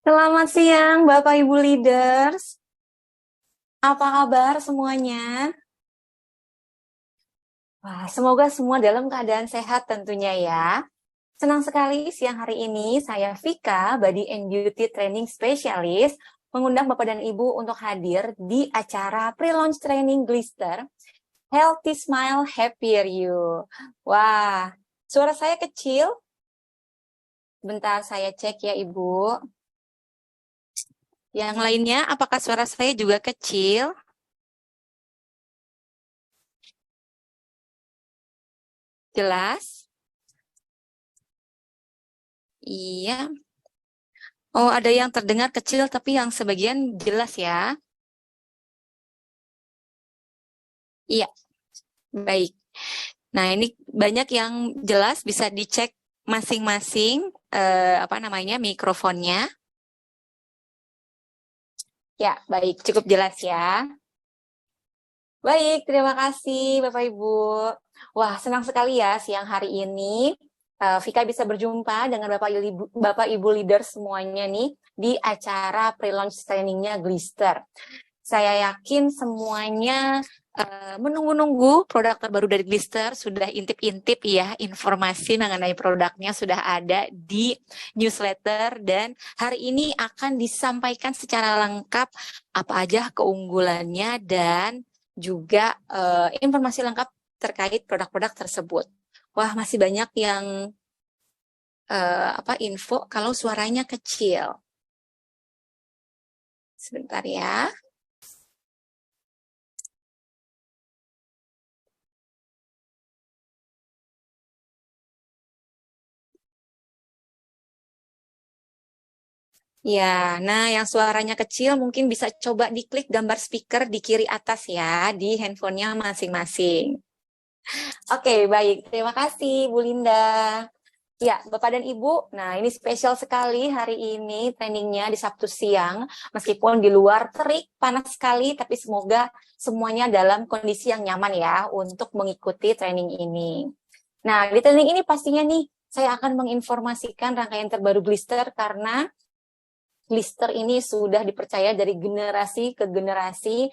Selamat siang, Bapak Ibu leaders. Apa kabar semuanya? Wah, semoga semua dalam keadaan sehat tentunya ya. Senang sekali siang hari ini saya Vika, Body and Beauty Training Specialist, mengundang Bapak dan Ibu untuk hadir di acara pre-launch training Glister Healthy Smile Happier You. Wah, suara saya kecil. Bentar saya cek ya Ibu. Yang lainnya, apakah suara saya juga kecil? Jelas? Iya. Oh, ada yang terdengar kecil tapi yang sebagian jelas ya. Iya, baik. Nah, ini banyak yang jelas bisa dicek masing-masing apa namanya mikrofonnya. Ya, baik, cukup jelas ya. Baik, terima kasih Bapak Ibu. Wah, senang sekali ya siang hari ini Vika bisa berjumpa dengan Bapak Ibu leader semuanya nih di acara pre-launch trainingnya Glister. Saya yakin semuanya menunggu-nunggu produk terbaru dari Glister, sudah intip-intip ya informasi mengenai produknya sudah ada di newsletter dan hari ini akan disampaikan secara lengkap apa aja keunggulannya dan juga informasi lengkap terkait produk-produk tersebut. Wah, masih banyak yang info kalau suaranya kecil. Sebentar ya. Ya, nah yang suaranya kecil mungkin bisa coba diklik gambar speaker di kiri atas ya, di handphonenya masing-masing. Oke, baik. Terima kasih, Bu Linda. Ya, Bapak dan Ibu, nah ini spesial sekali hari ini trainingnya di Sabtu siang. Meskipun di luar terik, panas sekali, tapi semoga semuanya dalam kondisi yang nyaman ya untuk mengikuti training ini. Nah, di training ini pastinya nih, saya akan menginformasikan rangkaian terbaru Glister karena Glister ini sudah dipercaya dari generasi ke generasi,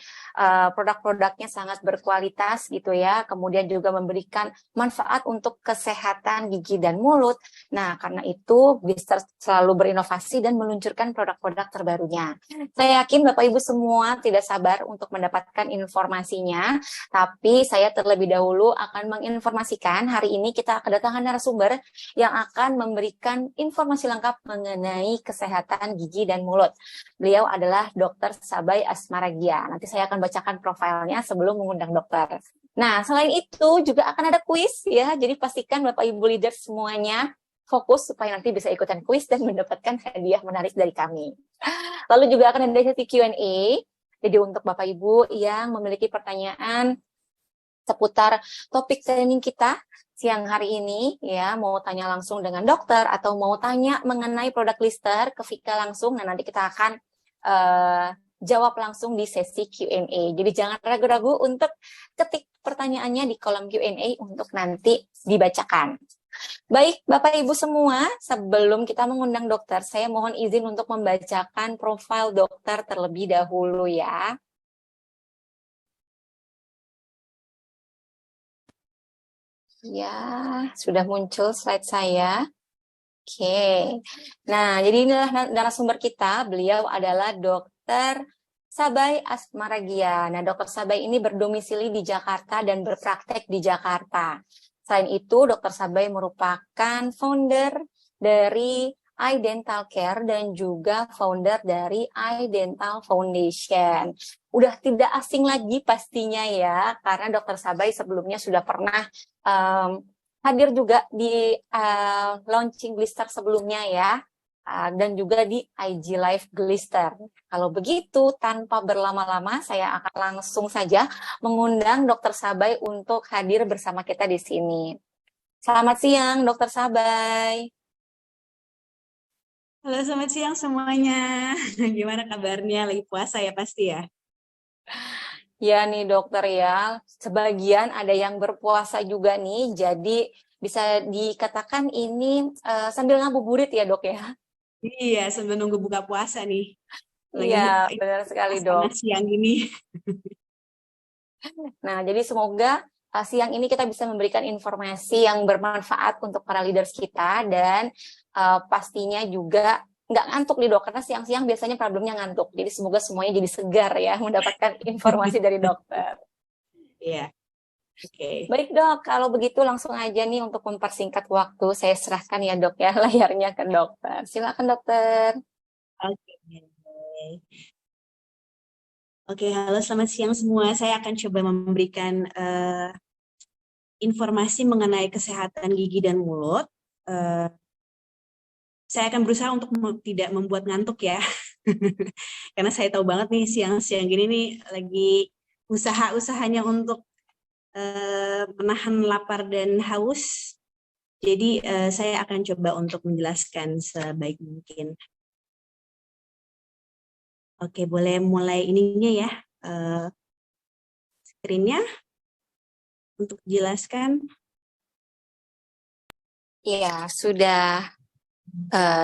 produk-produknya sangat berkualitas gitu ya, kemudian juga memberikan manfaat untuk kesehatan gigi dan mulut. Nah, karena itu Glister selalu berinovasi dan meluncurkan produk-produk terbarunya. Saya yakin Bapak Ibu semua tidak sabar untuk mendapatkan informasinya, tapi saya terlebih dahulu akan menginformasikan hari ini kita kedatangan narasumber yang akan memberikan informasi lengkap mengenai kesehatan gigi dan mulut. Beliau adalah Dr. Sabai Asmaragia. Nanti saya akan bacakan profilnya sebelum mengundang dokter. Nah, selain itu juga akan ada kuis ya. Jadi pastikan Bapak Ibu leader semuanya fokus supaya nanti bisa ikutan kuis dan mendapatkan hadiah menarik dari kami. Lalu juga akan ada sesi Q&A. Jadi untuk Bapak Ibu yang memiliki pertanyaan seputar topik training kita siang hari ini, ya mau tanya langsung dengan dokter atau mau tanya mengenai produk Glister ke Vika langsung, nah nanti kita akan jawab langsung di sesi Q&A. Jadi jangan ragu-ragu untuk ketik pertanyaannya di kolom Q&A untuk nanti dibacakan. Baik, Bapak Ibu semua, sebelum kita mengundang dokter, saya mohon izin untuk membacakan profil dokter terlebih dahulu ya. Ya, sudah muncul slide saya. Oke. Nah, jadi inilah narasumber kita. Beliau adalah Dr. Sabai Asmaragia. Nah, Dr. Sabai ini berdomisili di Jakarta dan berpraktek di Jakarta. Selain itu, Dr. Sabai merupakan founder dari iDental Care dan juga founder dari iDental Foundation. Udah tidak asing lagi pastinya ya, karena Dr. Sabai sebelumnya sudah pernah hadir juga di launching Glister sebelumnya ya, dan juga di IG Live Glister. Kalau begitu, tanpa berlama-lama, saya akan langsung saja mengundang Dr. Sabai untuk hadir bersama kita di sini. Selamat siang, Dr. Sabai. Halo, selamat siang semuanya. Gimana kabarnya? Lagi puasa ya pasti ya? Ya nih dokter ya, sebagian ada yang berpuasa juga nih, jadi bisa dikatakan ini sambil ngabuburit ya dok ya. Iya, sambil nunggu buka puasa nih. Lagi Iya, ini benar sekali, Dok. suasana siang gini. Nah, jadi semoga siang ini kita bisa memberikan informasi yang bermanfaat untuk para leaders kita dan pastinya juga nggak ngantuk nih, Dok, karena siang-siang biasanya problemnya ngantuk. Jadi semoga semuanya jadi segar ya mendapatkan informasi dari dokter. Iya, oke. Baik, Dok, kalau begitu langsung aja nih untuk mempersingkat waktu, saya serahkan ya, Dok, ya, layarnya ke dokter. Silakan, dokter. Oke. Oke, halo selamat siang semua. Saya akan coba memberikan informasi mengenai kesehatan gigi dan mulut. Eh, saya akan berusaha untuk tidak membuat ngantuk ya. Karena saya tahu banget nih siang-siang gini nih lagi usaha-usahanya untuk menahan lapar dan haus. Jadi saya akan coba untuk menjelaskan sebaik mungkin. Oke, boleh mulai ininya ya, screen-nya untuk jelaskan. Iya, sudah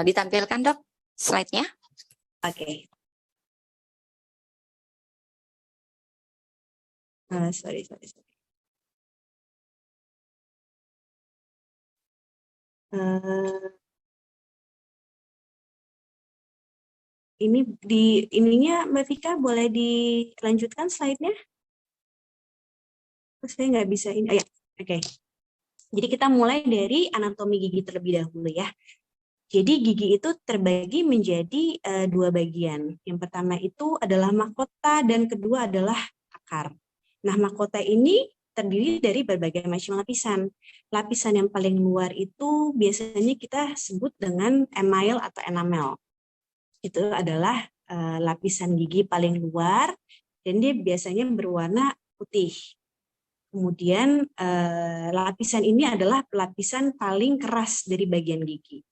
ditampilkan, Dok, slide-nya. Oke, sorry. Eh, ini di ininya Mbak Vika boleh dilanjutkan slide-nya? Terus saya nggak bisa ini. Oh, ya, oke. Jadi kita mulai dari anatomi gigi terlebih dahulu ya. Jadi gigi itu terbagi menjadi dua bagian. Yang pertama itu adalah mahkota dan kedua adalah akar. Nah, mahkota ini terdiri dari berbagai macam lapisan. Lapisan yang paling luar itu biasanya kita sebut dengan email atau enamel. Itu adalah lapisan gigi paling luar dan dia biasanya berwarna putih. Kemudian lapisan ini adalah lapisan paling keras dari bagian gigi.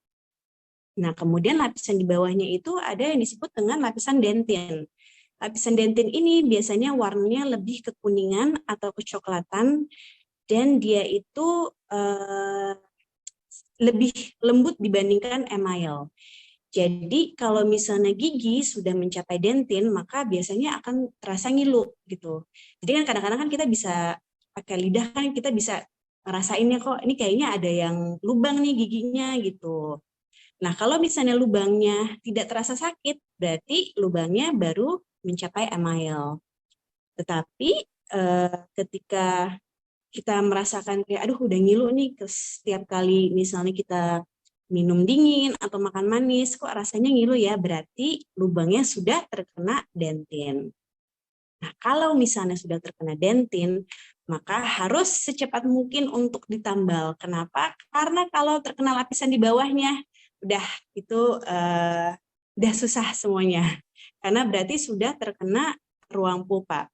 Nah, kemudian lapisan di bawahnya itu ada yang disebut dengan lapisan dentin. Lapisan dentin ini biasanya warnanya lebih kekuningan atau kecoklatan dan dia itu lebih lembut dibandingkan email. Jadi kalau misalnya gigi sudah mencapai dentin, maka biasanya akan terasa ngilu gitu. Jadi kan kadang-kadang kan kita bisa pakai lidah kan kita bisa ngerasainnya kok ini kayaknya ada yang lubang nih giginya gitu. Nah, kalau misalnya lubangnya tidak terasa sakit, berarti lubangnya baru mencapai email. Tetapi ketika kita merasakan kayak, aduh udah ngilu nih setiap kali misalnya kita minum dingin atau makan manis, kok rasanya ngilu ya, berarti lubangnya sudah terkena dentin. Nah, kalau misalnya sudah terkena dentin, maka harus secepat mungkin untuk ditambal. Kenapa? Karena kalau terkena lapisan di bawahnya, udah itu udah susah semuanya. Karena berarti sudah terkena ruang pulpa.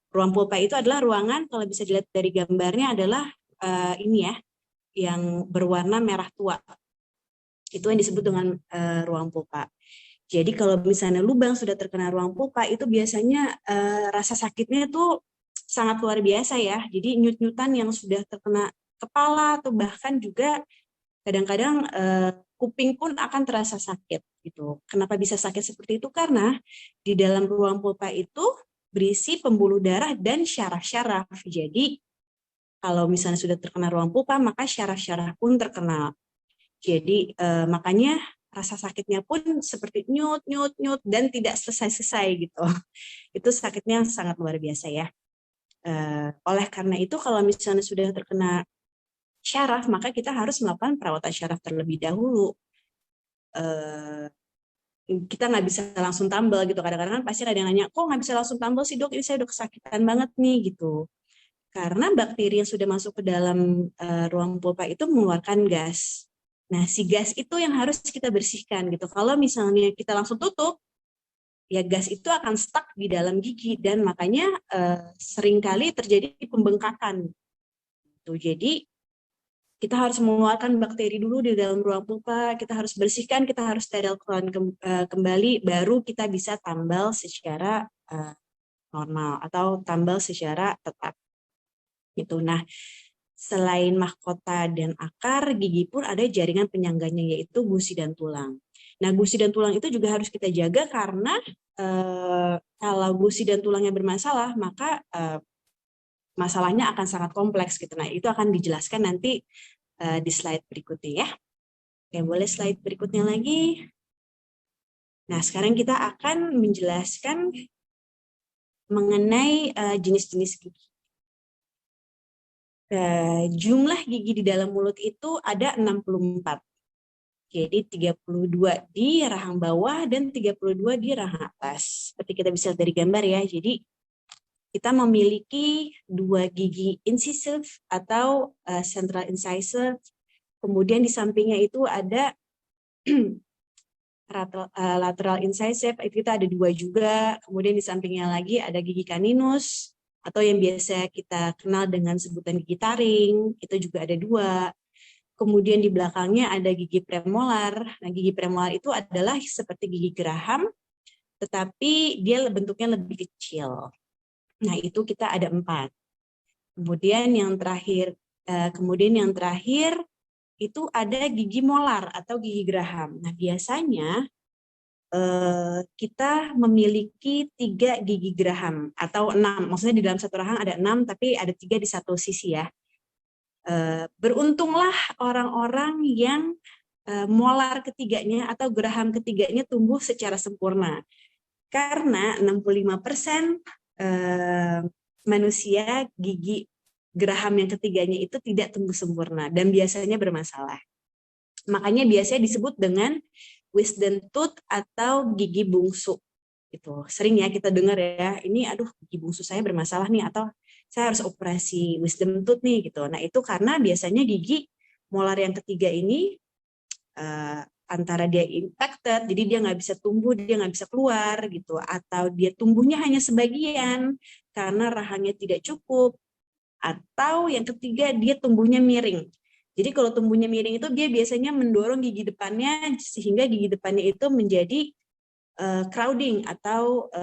Ruang pulpa itu adalah ruangan, kalau bisa dilihat dari gambarnya adalah ini ya, yang berwarna merah tua. Itu yang disebut dengan ruang pulpa. Jadi kalau misalnya lubang sudah terkena ruang pulpa itu biasanya rasa sakitnya tuh sangat luar biasa ya. Jadi nyut-nyutan yang sudah terkena kepala atau bahkan juga kadang-kadang kuping pun akan terasa sakit gitu. Kenapa bisa sakit seperti itu? Karena di dalam ruang pulpa itu berisi pembuluh darah dan syaraf-syaraf. Jadi kalau misalnya sudah terkena ruang pulpa maka syaraf-syaraf pun terkena. Jadi makanya rasa sakitnya pun seperti nyut dan tidak selesai-selesai gitu. Itu sakitnya sangat luar biasa ya. Oleh karena itu kalau misalnya sudah terkena syaraf maka kita harus melakukan perawatan syaraf terlebih dahulu. Kita nggak bisa langsung tambal gitu. Kadang-kadang kan pasti ada yang nanya, kok nggak bisa langsung tambal sih dok? Ini saya udah kesakitan banget nih gitu. Karena bakteri yang sudah masuk ke dalam ruang pulpa itu mengeluarkan gas. Nah, si gas itu yang harus kita bersihkan gitu. Kalau misalnya kita langsung tutup, ya gas itu akan stuck di dalam gigi dan makanya seringkali terjadi pembengkakan. Tuh, jadi kita harus mengeluarkan bakteri dulu di dalam ruang pulpa, kita harus bersihkan, kita harus sterilkan kembali, baru kita bisa tambal secara normal atau tambal secara tetap. Gitu. Nah, selain mahkota dan akar, gigi pun ada jaringan penyangganya yaitu gusi dan tulang. Nah, gusi dan tulang itu juga harus kita jaga karena kalau gusi dan tulangnya bermasalah, maka masalahnya akan sangat kompleks gitu. Nah, itu akan dijelaskan nanti di slide berikutnya ya. Oke, boleh slide berikutnya lagi. Nah, sekarang kita akan menjelaskan mengenai jenis-jenis gigi. Jumlah gigi di dalam mulut itu ada 64. Jadi 32 di rahang bawah dan 32 di rahang atas. Seperti kita bisa lihat dari gambar ya. Jadi kita memiliki 2 gigi incisif atau central incisor. Kemudian di sampingnya itu ada lateral incisif, itu kita ada 2 juga. Kemudian di sampingnya lagi ada gigi caninus atau yang biasa kita kenal dengan sebutan gigi taring, itu juga ada 2. Kemudian di belakangnya ada gigi premolar. Nah, gigi premolar itu adalah seperti gigi geraham, tetapi dia bentuknya lebih kecil. Nah, itu kita ada 4. Kemudian yang terakhir itu ada gigi molar atau gigi geraham. Nah, biasanya kita memiliki 3 gigi geraham atau 6. Maksudnya di dalam satu rahang ada 6, tapi ada 3 di satu sisi ya. Beruntunglah orang-orang yang molar ketiganya atau geraham ketiganya tumbuh secara sempurna. Karena 65% manusia gigi geraham yang ketiganya itu tidak tumbuh sempurna dan biasanya bermasalah. Makanya biasanya disebut dengan wisdom tooth atau gigi bungsu. Itu sering ya kita dengar ya, ini aduh gigi bungsu saya bermasalah nih, atau saya harus operasi wisdom tooth nih gitu. Nah, itu karena biasanya gigi molar yang ketiga ini antara dia infected, jadi dia nggak bisa tumbuh, dia nggak bisa keluar gitu, atau dia tumbuhnya hanya sebagian karena rahangnya tidak cukup, atau yang ketiga dia tumbuhnya miring. Jadi kalau tumbuhnya miring itu dia biasanya mendorong gigi depannya sehingga gigi depannya itu menjadi crowding atau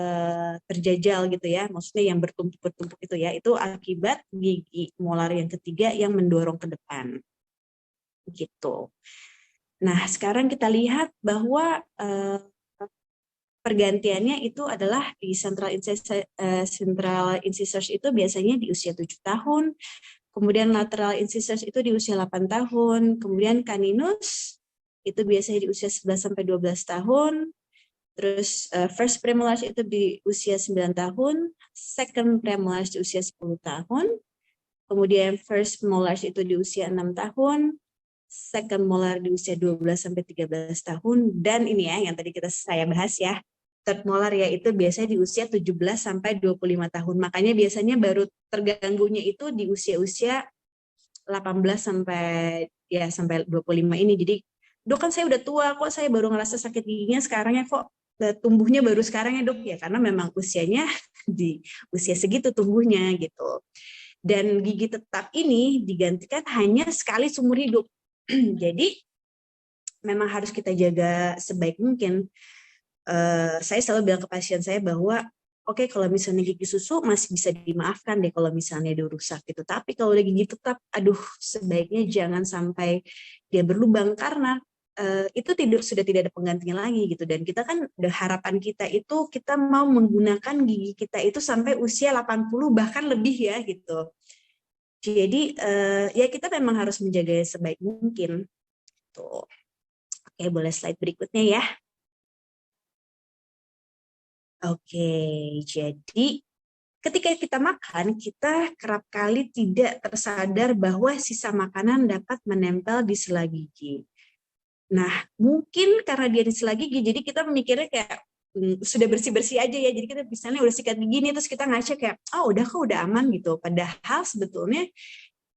terjajal gitu ya, maksudnya yang bertumpuk-bertumpuk itu ya, itu akibat gigi molar yang ketiga yang mendorong ke depan gitu. Nah, sekarang kita lihat bahwa pergantiannya itu adalah di central incisors itu biasanya di usia 7 tahun, kemudian lateral incisors itu di usia 8 tahun, kemudian caninus itu biasanya di usia 11 sampai 12 tahun. Terus first premolars itu di usia 9 tahun, second premolars di usia 10 tahun, kemudian first molars itu di usia 6 tahun, second molar di usia 12 sampai 13 tahun, dan ini ya yang tadi saya bahas ya, third molar ya itu biasanya di usia 17 sampai 25 tahun. Makanya biasanya baru terganggunya itu di usia-usia 18 sampai 25 ini. Jadi, "Dok, kan saya udah tua, kok saya baru ngerasa sakit giginya sekarang ya, kok tumbuhnya baru sekarang ya, Dok?" Ya karena memang usianya di usia segitu tumbuhnya gitu. Dan gigi tetap ini digantikan hanya sekali seumur hidup. Jadi memang harus kita jaga sebaik mungkin. Saya selalu bilang ke pasien saya bahwa oke, kalau misalnya gigi susu masih bisa dimaafkan deh kalau misalnya dia rusak gitu. Tapi kalau udah gigi tetap, aduh, sebaiknya jangan sampai dia berlubang karena itu sudah tidak ada penggantinya lagi gitu. Dan kita kan harapan kita itu kita mau menggunakan gigi kita itu sampai usia 80 bahkan lebih ya gitu. Jadi ya kita memang harus menjaga sebaik mungkin. Tuh. Oke, boleh slide berikutnya ya. Oke, jadi ketika kita makan, kita kerap kali tidak tersadar bahwa sisa makanan dapat menempel di sela gigi. Nah, mungkin karena dia di sela gigi, jadi kita mikirnya kayak sudah bersih-bersih aja ya. Jadi kita misalnya udah sikat gigi nih, terus kita ngaca kayak, oh udah kok, udah aman gitu. Padahal sebetulnya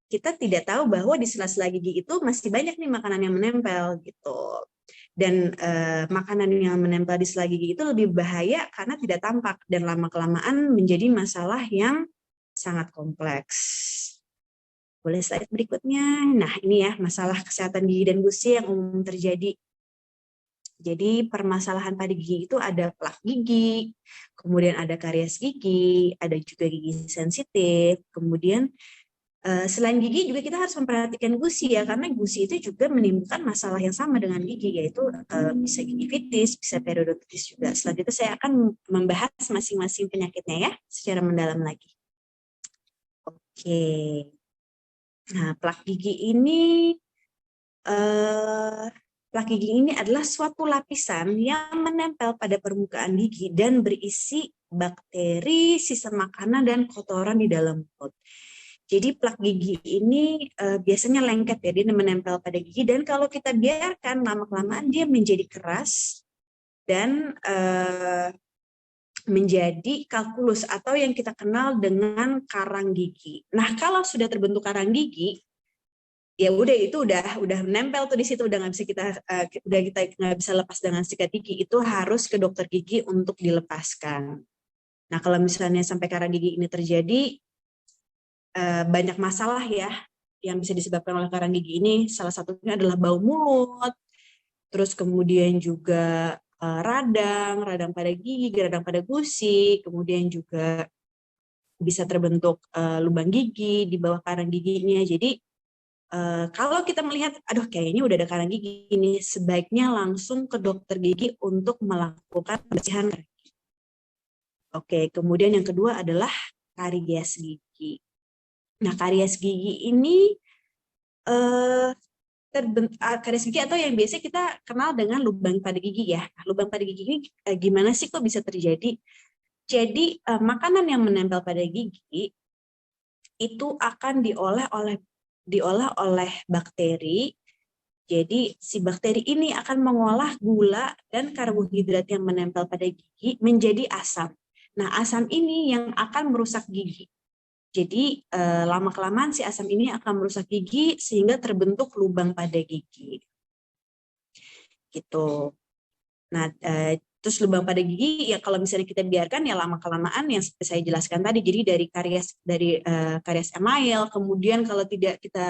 kita tidak tahu bahwa di sela-sela gigi itu masih banyak nih makanan yang menempel gitu. Dan makanan yang menempel di sela gigi itu lebih bahaya karena tidak tampak dan lama-kelamaan menjadi masalah yang sangat kompleks. Boleh slide berikutnya. Nah, ini ya masalah kesehatan gigi dan gusi yang umum terjadi. Jadi permasalahan pada gigi itu ada plak gigi, kemudian ada karies gigi, ada juga gigi sensitif, kemudian Selain gigi juga kita harus memperhatikan gusi ya, karena gusi itu juga menimbulkan masalah yang sama dengan gigi, yaitu bisa gingivitis, bisa periodontitis juga. Selanjutnya saya akan membahas masing-masing penyakitnya ya, secara mendalam lagi. Oke. Nah, plak gigi ini adalah suatu lapisan yang menempel pada permukaan gigi dan berisi bakteri, sisa makanan, dan kotoran di dalam mulut. Jadi plak gigi ini biasanya lengket ya, dia menempel pada gigi, dan kalau kita biarkan lama-kelamaan dia menjadi keras dan menjadi kalkulus atau yang kita kenal dengan karang gigi. Nah, kalau sudah terbentuk karang gigi, ya udah itu udah menempel tuh di situ, udah nggak bisa kita nggak bisa lepas dengan sikat gigi, itu harus ke dokter gigi untuk dilepaskan. Nah, kalau misalnya sampai karang gigi ini terjadi, banyak masalah ya yang bisa disebabkan oleh karang gigi ini. Salah satunya adalah bau mulut, terus kemudian juga radang pada gigi, radang pada gusi, kemudian juga bisa terbentuk lubang gigi di bawah karang giginya. Jadi kalau kita melihat, aduh kayaknya udah ada karang gigi ini, sebaiknya langsung ke dokter gigi untuk melakukan pembersihan. Oke, kemudian yang kedua adalah karies gigi. Nah, karies gigi ini karies gigi atau yang biasa kita kenal dengan lubang pada gigi ya. Lubang pada gigi ini gimana sih kok bisa terjadi? Jadi makanan yang menempel pada gigi itu akan diolah oleh bakteri. Jadi si bakteri ini akan mengolah gula dan karbohidrat yang menempel pada gigi menjadi asam. Nah, asam ini yang akan merusak gigi. Jadi lama-kelamaan si asam ini akan merusak gigi sehingga terbentuk lubang pada gigi. Gitu. Nah, terus lubang pada gigi ya kalau misalnya kita biarkan ya lama-kelamaan yang seperti saya jelaskan tadi. Jadi dari karies email, kemudian kalau tidak kita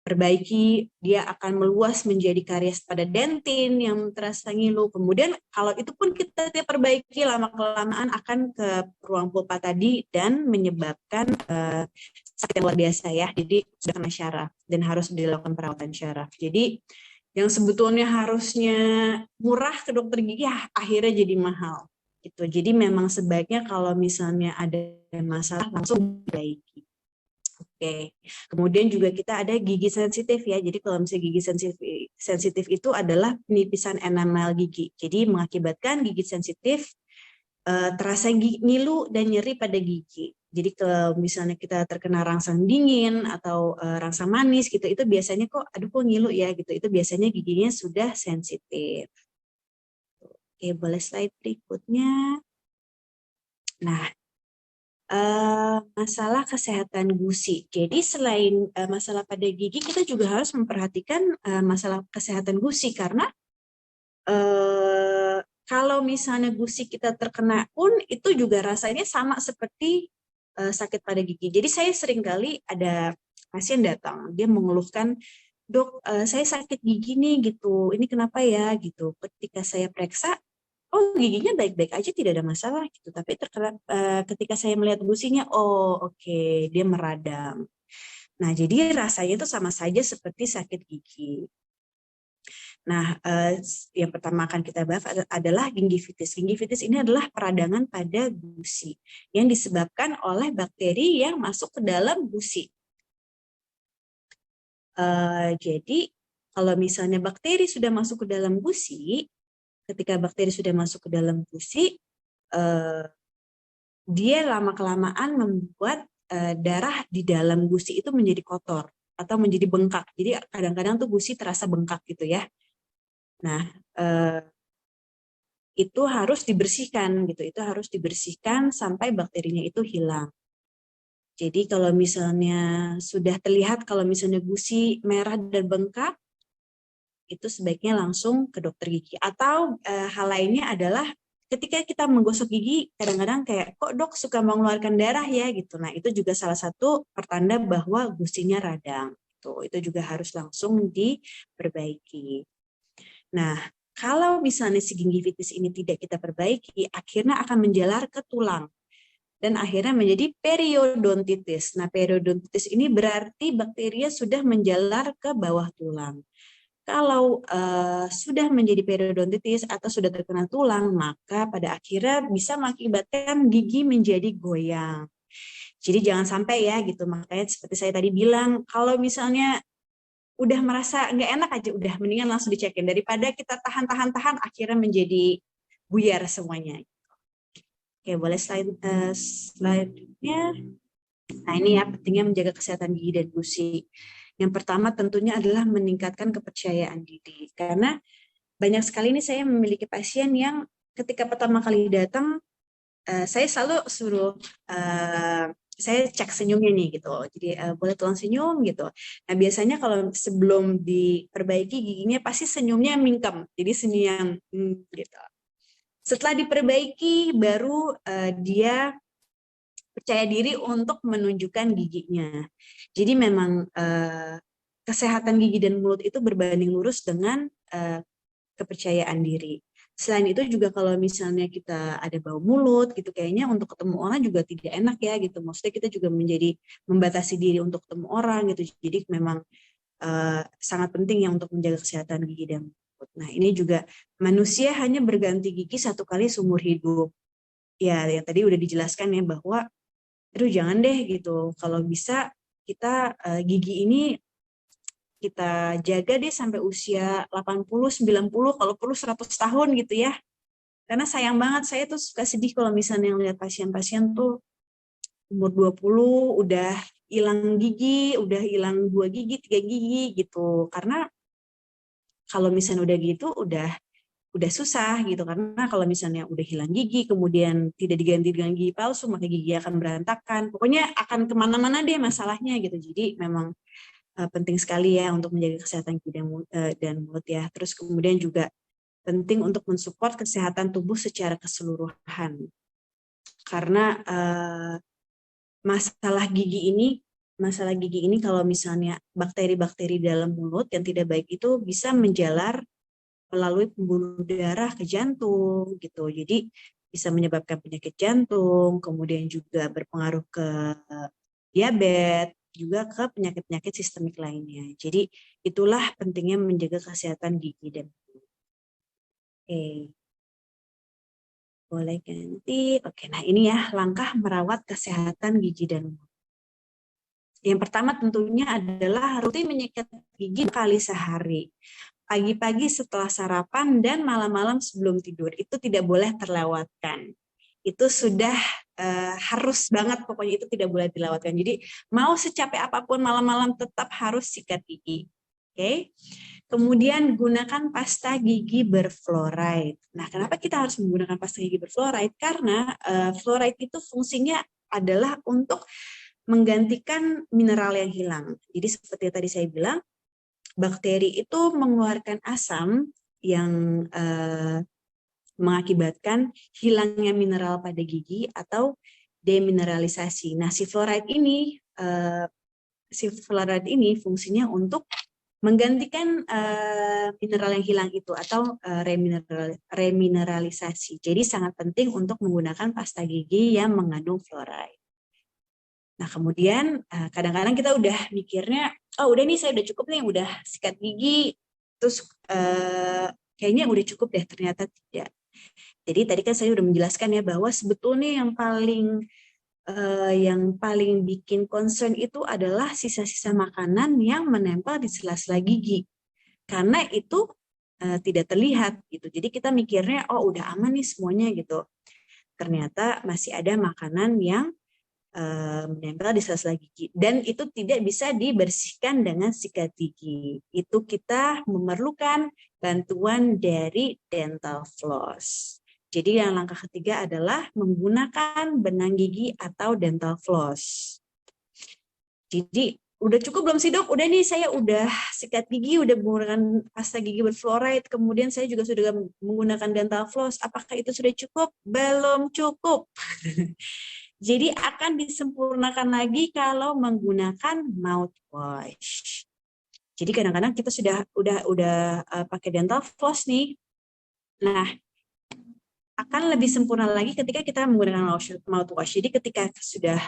perbaiki, dia akan meluas menjadi karies pada dentin yang terasa ngilu. Kemudian kalau itu pun kita tidak perbaiki, lama-kelamaan akan ke ruang pulpa tadi dan menyebabkan sakit yang luar biasa ya. Jadi sudah kena syaraf dan harus dilakukan perawatan syaraf. Jadi yang sebetulnya harusnya murah ke dokter gigi ya akhirnya jadi mahal. Gitu. Jadi memang sebaiknya kalau misalnya ada masalah langsung diperbaiki. Oke, kemudian juga kita ada gigi sensitif ya. Jadi kalau misalnya gigi sensitif itu adalah penipisan enamel gigi. Jadi mengakibatkan gigi sensitif terasa ngilu dan nyeri pada gigi. Jadi kalau misalnya kita terkena rangsang dingin atau rangsang manis gitu, itu biasanya kok aduh kok ngilu ya gitu. Itu biasanya giginya sudah sensitif. Oke, boleh slide berikutnya. Nah, masalah kesehatan gusi. Jadi selain masalah pada gigi, kita juga harus memperhatikan masalah kesehatan gusi karena kalau misalnya gusi kita terkena pun itu juga rasanya sama seperti sakit pada gigi. Jadi saya sering kali ada pasien datang, dia mengeluhkan, dok, saya sakit gigi nih gitu. Ini kenapa ya gitu. Ketika saya periksa, oh giginya baik-baik aja, tidak ada masalah gitu. Tapi ketika saya melihat gusinya, oh oke, dia meradang. Nah jadi rasanya itu sama saja seperti sakit gigi. Nah yang pertama akan kita bahas adalah gingivitis. Gingivitis ini adalah peradangan pada gusi yang disebabkan oleh bakteri yang masuk ke dalam gusi. Jadi kalau misalnya bakteri sudah masuk ke dalam gusi, ketika bakteri sudah masuk ke dalam gusi, dia lama-kelamaan membuat darah di dalam gusi itu menjadi kotor atau menjadi bengkak. Jadi kadang-kadang tuh gusi terasa bengkak gitu ya. Nah, itu harus dibersihkan gitu. Itu harus dibersihkan sampai bakterinya itu hilang. Jadi kalau misalnya sudah terlihat kalau misalnya gusi merah dan bengkak, itu sebaiknya langsung ke dokter gigi. Atau hal lainnya adalah ketika kita menggosok gigi, kadang-kadang kayak, kok dok suka mengeluarkan darah ya gitu. Nah itu juga salah satu pertanda bahwa gusinya radang. Itu juga harus langsung diperbaiki. Nah kalau misalnya si gingivitis ini tidak kita perbaiki, akhirnya akan menjalar ke tulang. dan akhirnya menjadi periodontitis. Nah, periodontitis ini berarti bakteria sudah menjalar ke bawah tulang. Kalau sudah menjadi periodontitis atau sudah terkena tulang, maka pada akhirnya bisa mengakibatkan gigi menjadi goyang. Jadi jangan sampai ya gitu. Makanya seperti saya tadi bilang, kalau misalnya udah merasa nggak enak aja, udah mendingan langsung dicekin daripada kita tahan-tahan-tahan akhirnya menjadi buyar semuanya. Oke, boleh slide-nya. Nah, ini ya pentingnya menjaga kesehatan gigi dan gusi. Yang pertama tentunya adalah meningkatkan kepercayaan diri. Karena banyak sekali ini saya memiliki pasien yang ketika pertama kali datang, saya selalu suruh saya cek senyumnya nih gitu. Jadi boleh tolong senyum gitu. Nah, biasanya kalau sebelum diperbaiki giginya pasti senyumnya mingkem. Jadi senyum gitu. Setelah diperbaiki baru dia percaya diri untuk menunjukkan giginya. Jadi memang kesehatan gigi dan mulut itu berbanding lurus dengan kepercayaan diri. Selain itu juga kalau misalnya kita ada bau mulut gitu, kayaknya untuk ketemu orang juga tidak enak ya gitu. Maksudnya kita juga menjadi membatasi diri untuk ketemu orang gitu. Jadi memang sangat penting ya untuk menjaga kesehatan gigi dan mulut. Nah, ini juga manusia hanya berganti gigi 1 kali seumur hidup. Ya, yang tadi udah dijelaskan ya bahwa aduh jangan deh gitu. Kalau bisa kita gigi ini kita jaga deh sampai usia 80, 90, kalau perlu 100 tahun gitu ya. Karena sayang banget, saya tuh suka sedih kalau misalnya ngeliat pasien-pasien tuh umur 20 udah hilang gigi, udah hilang 2 gigi, 3 gigi gitu. Karena kalau misalnya udah gitu udah susah gitu, karena kalau misalnya udah hilang gigi kemudian tidak diganti dengan gigi palsu maka gigi akan berantakan, pokoknya akan kemana-mana deh masalahnya gitu. Jadi memang penting sekali ya untuk menjaga kesehatan gigi dan mulut ya. Terus kemudian juga penting untuk mensupport kesehatan tubuh secara keseluruhan, karena masalah gigi ini kalau misalnya bakteri-bakteri dalam mulut yang tidak baik itu bisa menjalar melalui pembuluh darah ke jantung gitu. Jadi bisa menyebabkan penyakit jantung, kemudian juga berpengaruh ke diabetes, juga ke penyakit-penyakit sistemik lainnya. Jadi itulah pentingnya menjaga kesehatan gigi dan mulut. Oke. Boleh ganti. Oke, nah ini ya langkah merawat kesehatan gigi dan mulut. Yang pertama tentunya adalah rutin menyikat gigi 2 kali sehari. Pagi-pagi setelah sarapan dan malam-malam sebelum tidur. Itu tidak boleh terlewatkan. Itu sudah harus banget, pokoknya itu tidak boleh dilewatkan. Jadi mau secapek apapun malam-malam tetap harus sikat gigi. Oke. Kemudian gunakan pasta gigi berfluoride. Nah, kenapa kita harus menggunakan pasta gigi berfluoride? Karena fluoride itu fungsinya adalah untuk menggantikan mineral yang hilang. Jadi seperti yang tadi saya bilang, bakteri itu mengeluarkan asam yang mengakibatkan hilangnya mineral pada gigi atau demineralisasi. Nah, si fluoride ini fungsinya untuk menggantikan mineral yang hilang itu atau remineralisasi. Jadi sangat penting untuk menggunakan pasta gigi yang mengandung fluoride. Nah, kemudian kadang-kadang kita udah mikirnya, oh udah nih saya udah cukup nih, udah sikat gigi, terus kayaknya udah cukup deh, ternyata tidak. Jadi tadi kan saya udah menjelaskan ya bahwa sebetulnya yang paling bikin concern itu adalah sisa-sisa makanan yang menempel di sela-sela gigi. Karena itu tidak terlihat gitu. Jadi kita mikirnya, oh udah aman nih semuanya gitu. Ternyata masih ada makanan yang menempel di sela-sela gigi dan itu tidak bisa dibersihkan dengan sikat gigi. Itu kita memerlukan bantuan dari dental floss. Jadi yang langkah ketiga adalah menggunakan benang gigi atau dental floss. Jadi udah cukup belum sih dok? Udah nih saya udah sikat gigi, udah menggunakan pasta gigi berfluoride, kemudian saya juga sudah menggunakan dental floss. Apakah itu sudah cukup? Belum cukup. Jadi akan disempurnakan lagi kalau menggunakan mouthwash. Jadi kadang-kadang kita sudah pakai dental floss nih. Nah, akan lebih sempurna lagi ketika kita menggunakan mouthwash. Jadi ketika sudah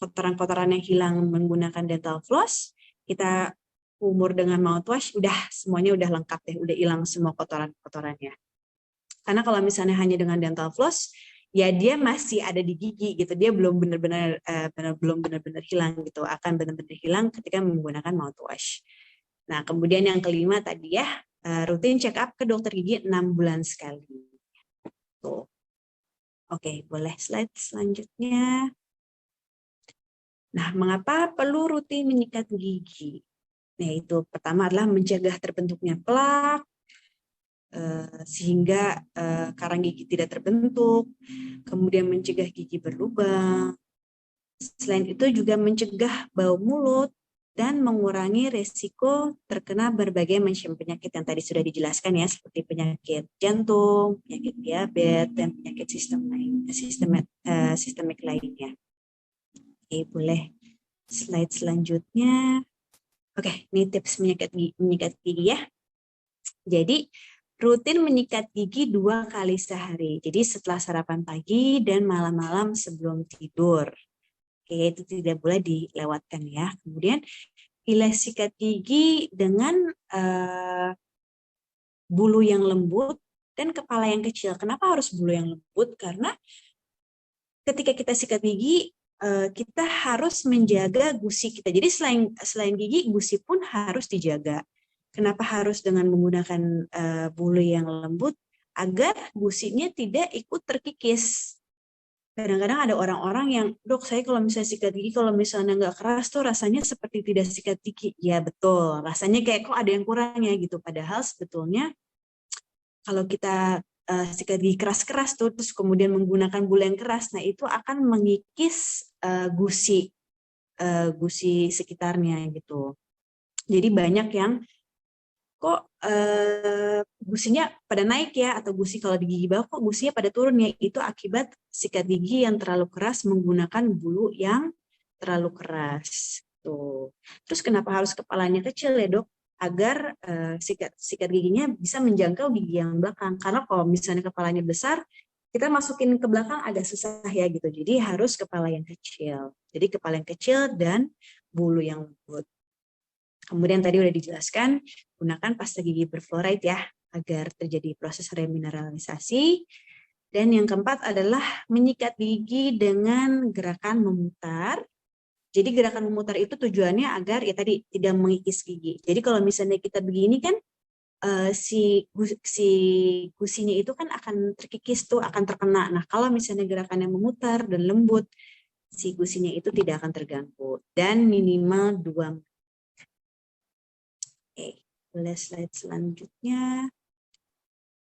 kotoran-kotoran yang hilang menggunakan dental floss, kita umur dengan mouthwash, udah semuanya udah lengkap deh, udah hilang semua kotoran-kotorannya. Karena kalau misalnya hanya dengan dental floss, ya dia masih ada di gigi gitu, dia belum benar-benar hilang gitu, akan benar-benar hilang ketika menggunakan mouthwash. Nah, kemudian yang kelima tadi ya, rutin check up ke dokter gigi 6 bulan sekali. Tuh. Oke, boleh slide selanjutnya. Nah, mengapa perlu rutin menyikat gigi? Nah, itu pertama adalah mencegah terbentuknya plak, sehingga karang gigi tidak terbentuk, kemudian mencegah gigi berlubang. Selain itu juga mencegah bau mulut dan mengurangi resiko terkena berbagai macam penyakit yang tadi sudah dijelaskan ya, seperti penyakit jantung, penyakit diabetes, dan penyakit sistemik lainnya. Oke, boleh slide selanjutnya. Oke, ini tips menyikat gigi ya. Jadi rutin menyikat gigi 2 kali sehari. Jadi setelah sarapan pagi dan malam-malam sebelum tidur. Oke, itu tidak boleh dilewatkan ya. Kemudian bilas sikat gigi dengan bulu yang lembut dan kepala yang kecil. Kenapa harus bulu yang lembut? Karena ketika kita sikat gigi, kita harus menjaga gusi kita. Jadi selain gigi, gusi pun harus dijaga. Kenapa harus dengan menggunakan bulu yang lembut? Agar gusinya tidak ikut terkikis. Kadang-kadang ada orang-orang yang, dok saya kalau misalnya sikat gigi, kalau misalnya nggak keras tuh rasanya seperti tidak sikat gigi. Ya betul, rasanya kayak kok ada yang kurang ya gitu. Padahal sebetulnya kalau kita sikat gigi keras-keras tuh, terus kemudian menggunakan bulu yang keras, nah itu akan mengikis gusi sekitarnya gitu. Jadi banyak yang kok gusinya pada naik ya, atau gusi kalau di gigi bawah kok gusinya pada turun ya, itu akibat sikat gigi yang terlalu keras menggunakan bulu yang terlalu keras. Tuh. Terus kenapa harus kepalanya kecil ya dok? Agar sikat giginya bisa menjangkau gigi yang belakang. Karena kalau misalnya kepalanya besar, kita masukin ke belakang agak susah ya gitu. Jadi harus kepala yang kecil. Jadi kepala yang kecil dan bulu yang lembut. Kemudian tadi udah dijelaskan, gunakan pasta gigi berfluoride ya, agar terjadi proses remineralisasi. Dan yang keempat adalah menyikat gigi dengan gerakan memutar. Jadi gerakan memutar itu tujuannya agar ya tadi tidak mengikis gigi. Jadi kalau misalnya kita begini kan, si gusinya itu kan akan terkikis tuh, akan terkena. Nah kalau misalnya gerakannya memutar dan lembut, si gusinya itu tidak akan terganggu. Dan minimal 2 menit. Oke, boleh slide selanjutnya.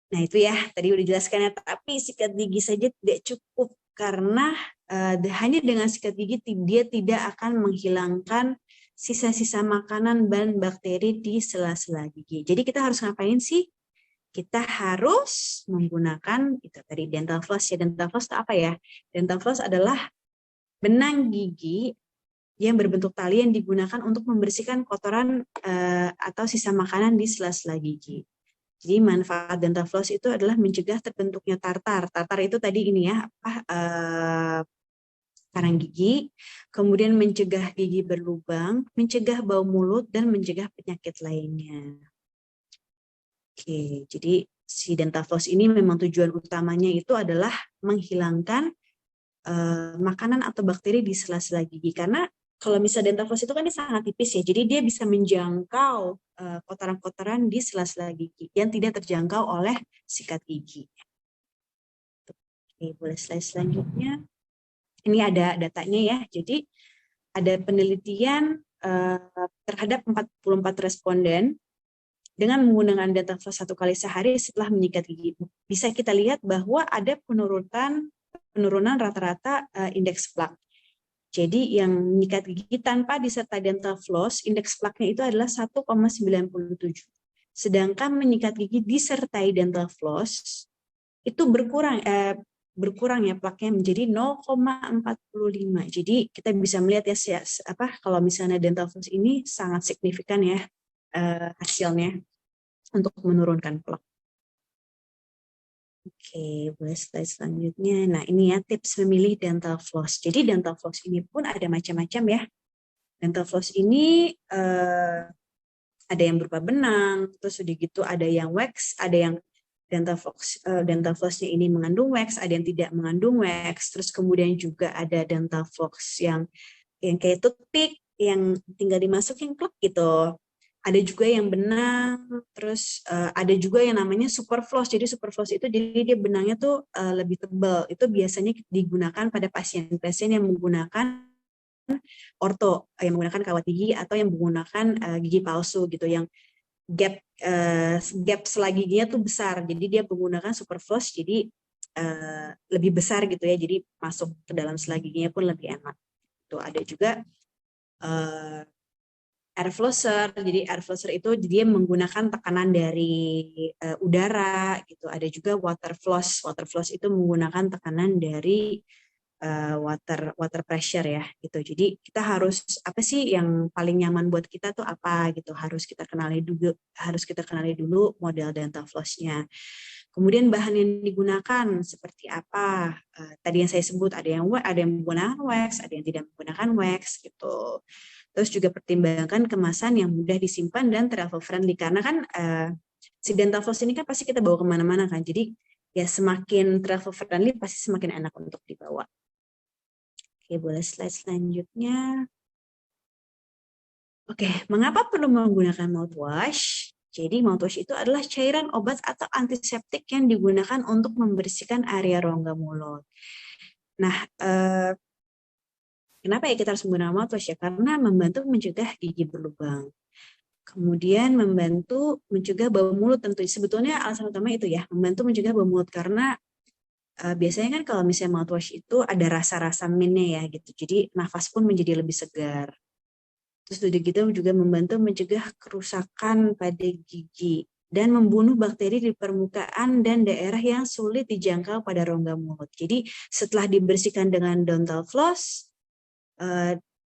Nah itu ya, tadi udah jelaskan ya, tapi sikat gigi saja tidak cukup karena hanya dengan sikat gigi dia tidak akan menghilangkan sisa-sisa makanan dan bakteri di sela-sela gigi. Jadi kita harus ngapain sih? Kita harus menggunakan itu tadi dental floss ya. Dental floss itu apa ya? Dental floss adalah benang gigi yang berbentuk tali yang digunakan untuk membersihkan kotoran atau sisa makanan di sela-sela gigi. Jadi manfaat dental floss itu adalah mencegah terbentuknya tartar. Tartar itu tadi ini ya, karang gigi, kemudian mencegah gigi berlubang, mencegah bau mulut, dan mencegah penyakit lainnya. Oke, jadi si dental floss ini memang tujuan utamanya itu adalah menghilangkan makanan atau bakteri di sela-sela gigi. Karena kalau misalnya dental floss itu kan dia sangat tipis ya, jadi dia bisa menjangkau kotoran-kotoran di sela-sela gigi yang tidak terjangkau oleh sikat gigi. Oke, boleh slide selanjutnya. Ini ada datanya ya, jadi ada penelitian terhadap 44 responden dengan menggunakan dental floss 1 kali sehari setelah menyikat gigi. Bisa kita lihat bahwa ada penurunan rata-rata indeks plak. Jadi yang menyikat gigi tanpa disertai dental floss, indeks plaknya itu adalah 1,97. Sedangkan menyikat gigi disertai dental floss itu berkurang ya plaknya menjadi 0,45. Jadi kita bisa melihat ya kalau misalnya dental floss ini sangat signifikan ya hasilnya untuk menurunkan plak. Oke, boleh slide selanjutnya. Nah, ini ya tips memilih dental floss. Jadi dental floss ini pun ada macam-macam ya. Dental floss ini ada yang berupa benang, terus udah gitu ada yang wax, ada yang dental flossnya ini mengandung wax, ada yang tidak mengandung wax. Terus kemudian juga ada dental floss yang kayak toothpick, yang tinggal dimasukin klep gitu. Ada juga yang benang, terus ada juga yang namanya super floss. Jadi super floss itu jadi dia benangnya tuh lebih tebal. Itu biasanya digunakan pada pasien-pasien yang menggunakan orto, yang menggunakan kawat gigi atau yang menggunakan gigi palsu gitu, yang gap gap sela giginya tuh besar. Jadi dia menggunakan super floss, jadi lebih besar gitu ya. Jadi masuk ke dalam sela giginya pun lebih enak. Tuh ada juga uh, air flosser. Jadi air flosser itu dia menggunakan tekanan dari udara gitu. Ada juga water floss. Water floss itu menggunakan tekanan dari water pressure ya gitu. Jadi kita harus apa sih yang paling nyaman buat kita tuh apa gitu. Harus kita kenali dulu model dental flossnya. Kemudian bahan yang digunakan seperti apa? Tadi yang saya sebut ada yang menggunakan wax, ada yang tidak menggunakan wax gitu. Terus juga pertimbangkan kemasan yang mudah disimpan dan travel friendly, karena kan si dental floss ini kan pasti kita bawa kemana-mana kan. Jadi ya semakin travel friendly pasti semakin enak untuk dibawa. Oke, boleh slide selanjutnya. Oke, mengapa perlu menggunakan mouthwash? Jadi mouthwash itu adalah cairan obat atau antiseptik yang digunakan untuk membersihkan area rongga mulut. Nah, kenapa ya kita harus menggunakan mouthwash ya? Karena membantu mencegah gigi berlubang. Kemudian membantu mencegah bau mulut, tentu sebetulnya alasan utama itu ya, membantu mencegah bau mulut karena biasanya kan kalau misalnya mouthwash itu ada rasa-rasa mintnya ya gitu. Jadi nafas pun menjadi lebih segar. Terus udah gitu juga membantu mencegah kerusakan pada gigi dan membunuh bakteri di permukaan dan daerah yang sulit dijangkau pada rongga mulut. Jadi setelah dibersihkan dengan dental floss,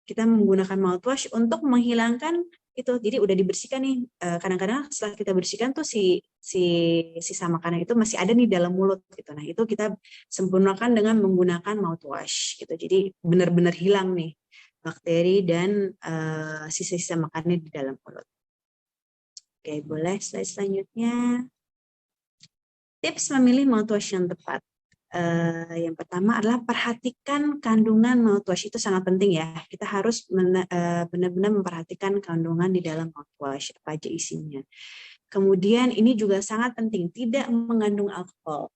kita menggunakan mouthwash untuk menghilangkan itu. Jadi udah dibersihkan nih. Kadang-kadang setelah kita bersihkan tuh si sisa makanan itu masih ada nih dalam mulut gitu. Nah, itu kita sempurnakan dengan menggunakan mouthwash gitu. Jadi benar-benar hilang nih bakteri dan sisa-sisa makannya di dalam mulut. Oke, boleh slide selanjutnya. Tips memilih mouthwash yang tepat. Yang pertama adalah perhatikan kandungan mouthwash, itu sangat penting ya. Kita harus benar-benar memperhatikan kandungan di dalam mouthwash, apa aja isinya. Kemudian ini juga sangat penting, tidak mengandung alkohol.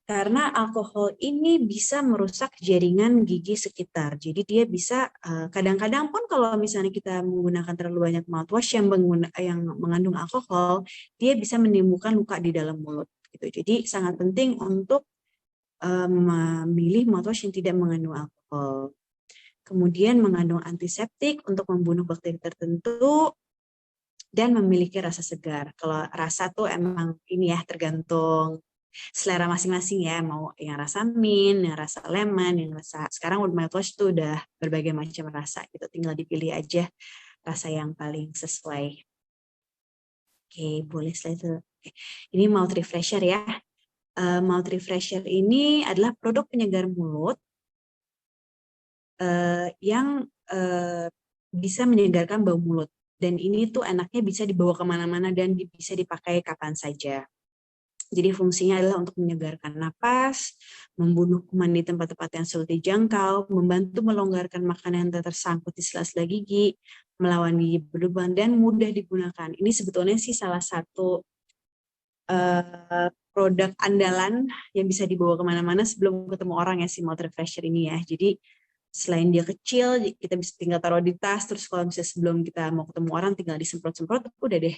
Karena alkohol ini bisa merusak jaringan gigi sekitar. Jadi dia bisa, kadang-kadang pun kalau misalnya kita menggunakan terlalu banyak mouthwash yang mengandung alkohol, dia bisa menimbulkan luka di dalam mulut. Gitu. Jadi sangat penting untuk memilih mouthwash yang tidak mengandung alkohol. Kemudian mengandung antiseptik untuk membunuh bakteri tertentu dan memiliki rasa segar. Kalau rasa tuh emang ini ya tergantung selera masing-masing ya, mau yang rasa mint, yang rasa lemon, yang rasa, sekarang mouthwash tuh udah berbagai macam rasa gitu, tinggal dipilih aja rasa yang paling sesuai. Oke, boleh slide itu. Ini mouth refresher ya. Mouth refresher ini adalah produk penyegar mulut yang bisa menyegarkan bau mulut. Dan ini tuh enaknya bisa dibawa kemana-mana dan bisa dipakai kapan saja. Jadi fungsinya adalah untuk menyegarkan napas, membunuh kuman di tempat-tempat yang sulit dijangkau, membantu melonggarkan makanan yang tersangkut di sela-sela gigi, melawan gigi berlubang, dan mudah digunakan. Ini sebetulnya sih salah satu produk andalan yang bisa dibawa kemana-mana sebelum ketemu orang ya, si mouth refresher ini ya. Jadi selain dia kecil, kita bisa tinggal taruh di tas, terus kalau misalnya sebelum kita mau ketemu orang tinggal disemprot-semprot, udah deh,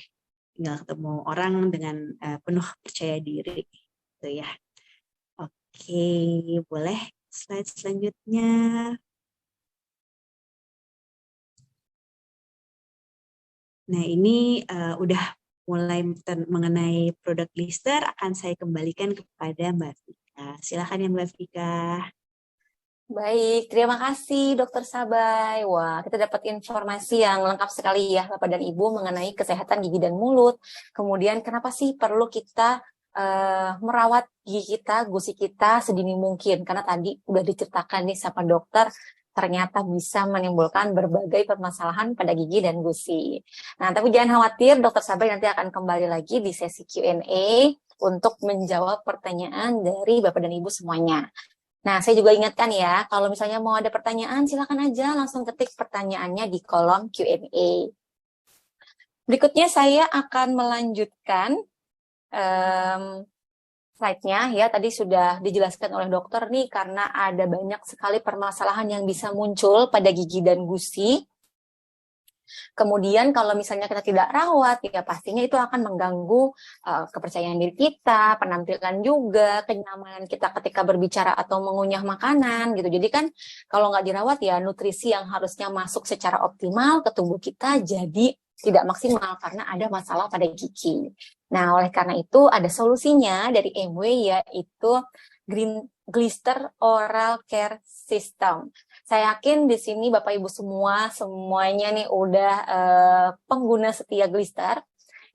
tinggal ketemu orang dengan penuh percaya diri. Gitu ya. Oke, boleh slide selanjutnya. Nah, ini udah mulai mengenai produk lister, akan saya kembalikan kepada Mbak Vika. Silakan ya Mbak Vika. Baik, terima kasih Dokter Sabai. Wah, kita dapat informasi yang lengkap sekali ya Bapak dan Ibu mengenai kesehatan gigi dan mulut. Kemudian kenapa sih perlu kita merawat gigi kita, gusi kita sedini mungkin. Karena tadi udah diceritakan nih sama dokter, ternyata bisa menimbulkan berbagai permasalahan pada gigi dan gusi. Nah, tapi jangan khawatir, Dokter Sabri nanti akan kembali lagi di sesi Q&A untuk menjawab pertanyaan dari Bapak dan Ibu semuanya. Nah, saya juga ingatkan ya, kalau misalnya mau ada pertanyaan, silakan aja langsung ketik pertanyaannya di kolom Q&A. Berikutnya saya akan melanjutkan slide-nya ya. Tadi sudah dijelaskan oleh dokter nih, karena ada banyak sekali permasalahan yang bisa muncul pada gigi dan gusi. Kemudian kalau misalnya kita tidak rawat, ya pastinya itu akan mengganggu kepercayaan diri kita, penampilan juga, kenyamanan kita ketika berbicara atau mengunyah makanan gitu. Jadi kan kalau nggak dirawat ya nutrisi yang harusnya masuk secara optimal ke tubuh kita jadi tidak maksimal karena ada masalah pada gigi. Nah, oleh karena itu ada solusinya dari MW yaitu Glister Oral Care System. Saya yakin di sini Bapak Ibu semuanya nih udah pengguna setia Glister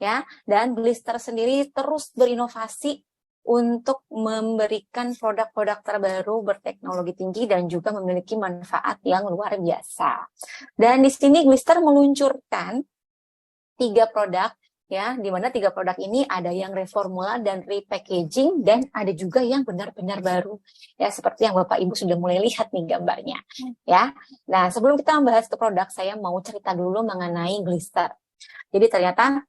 ya, dan Glister sendiri terus berinovasi untuk memberikan produk-produk terbaru berteknologi tinggi dan juga memiliki manfaat yang luar biasa. Dan di sini Glister meluncurkan 3 produk ya, di mana 3 produk ini ada yang reformula dan repackaging dan ada juga yang benar-benar baru ya, seperti yang Bapak Ibu sudah mulai lihat nih gambarnya ya. Nah, sebelum kita membahas ke produk, saya mau cerita dulu mengenai Glister. Jadi ternyata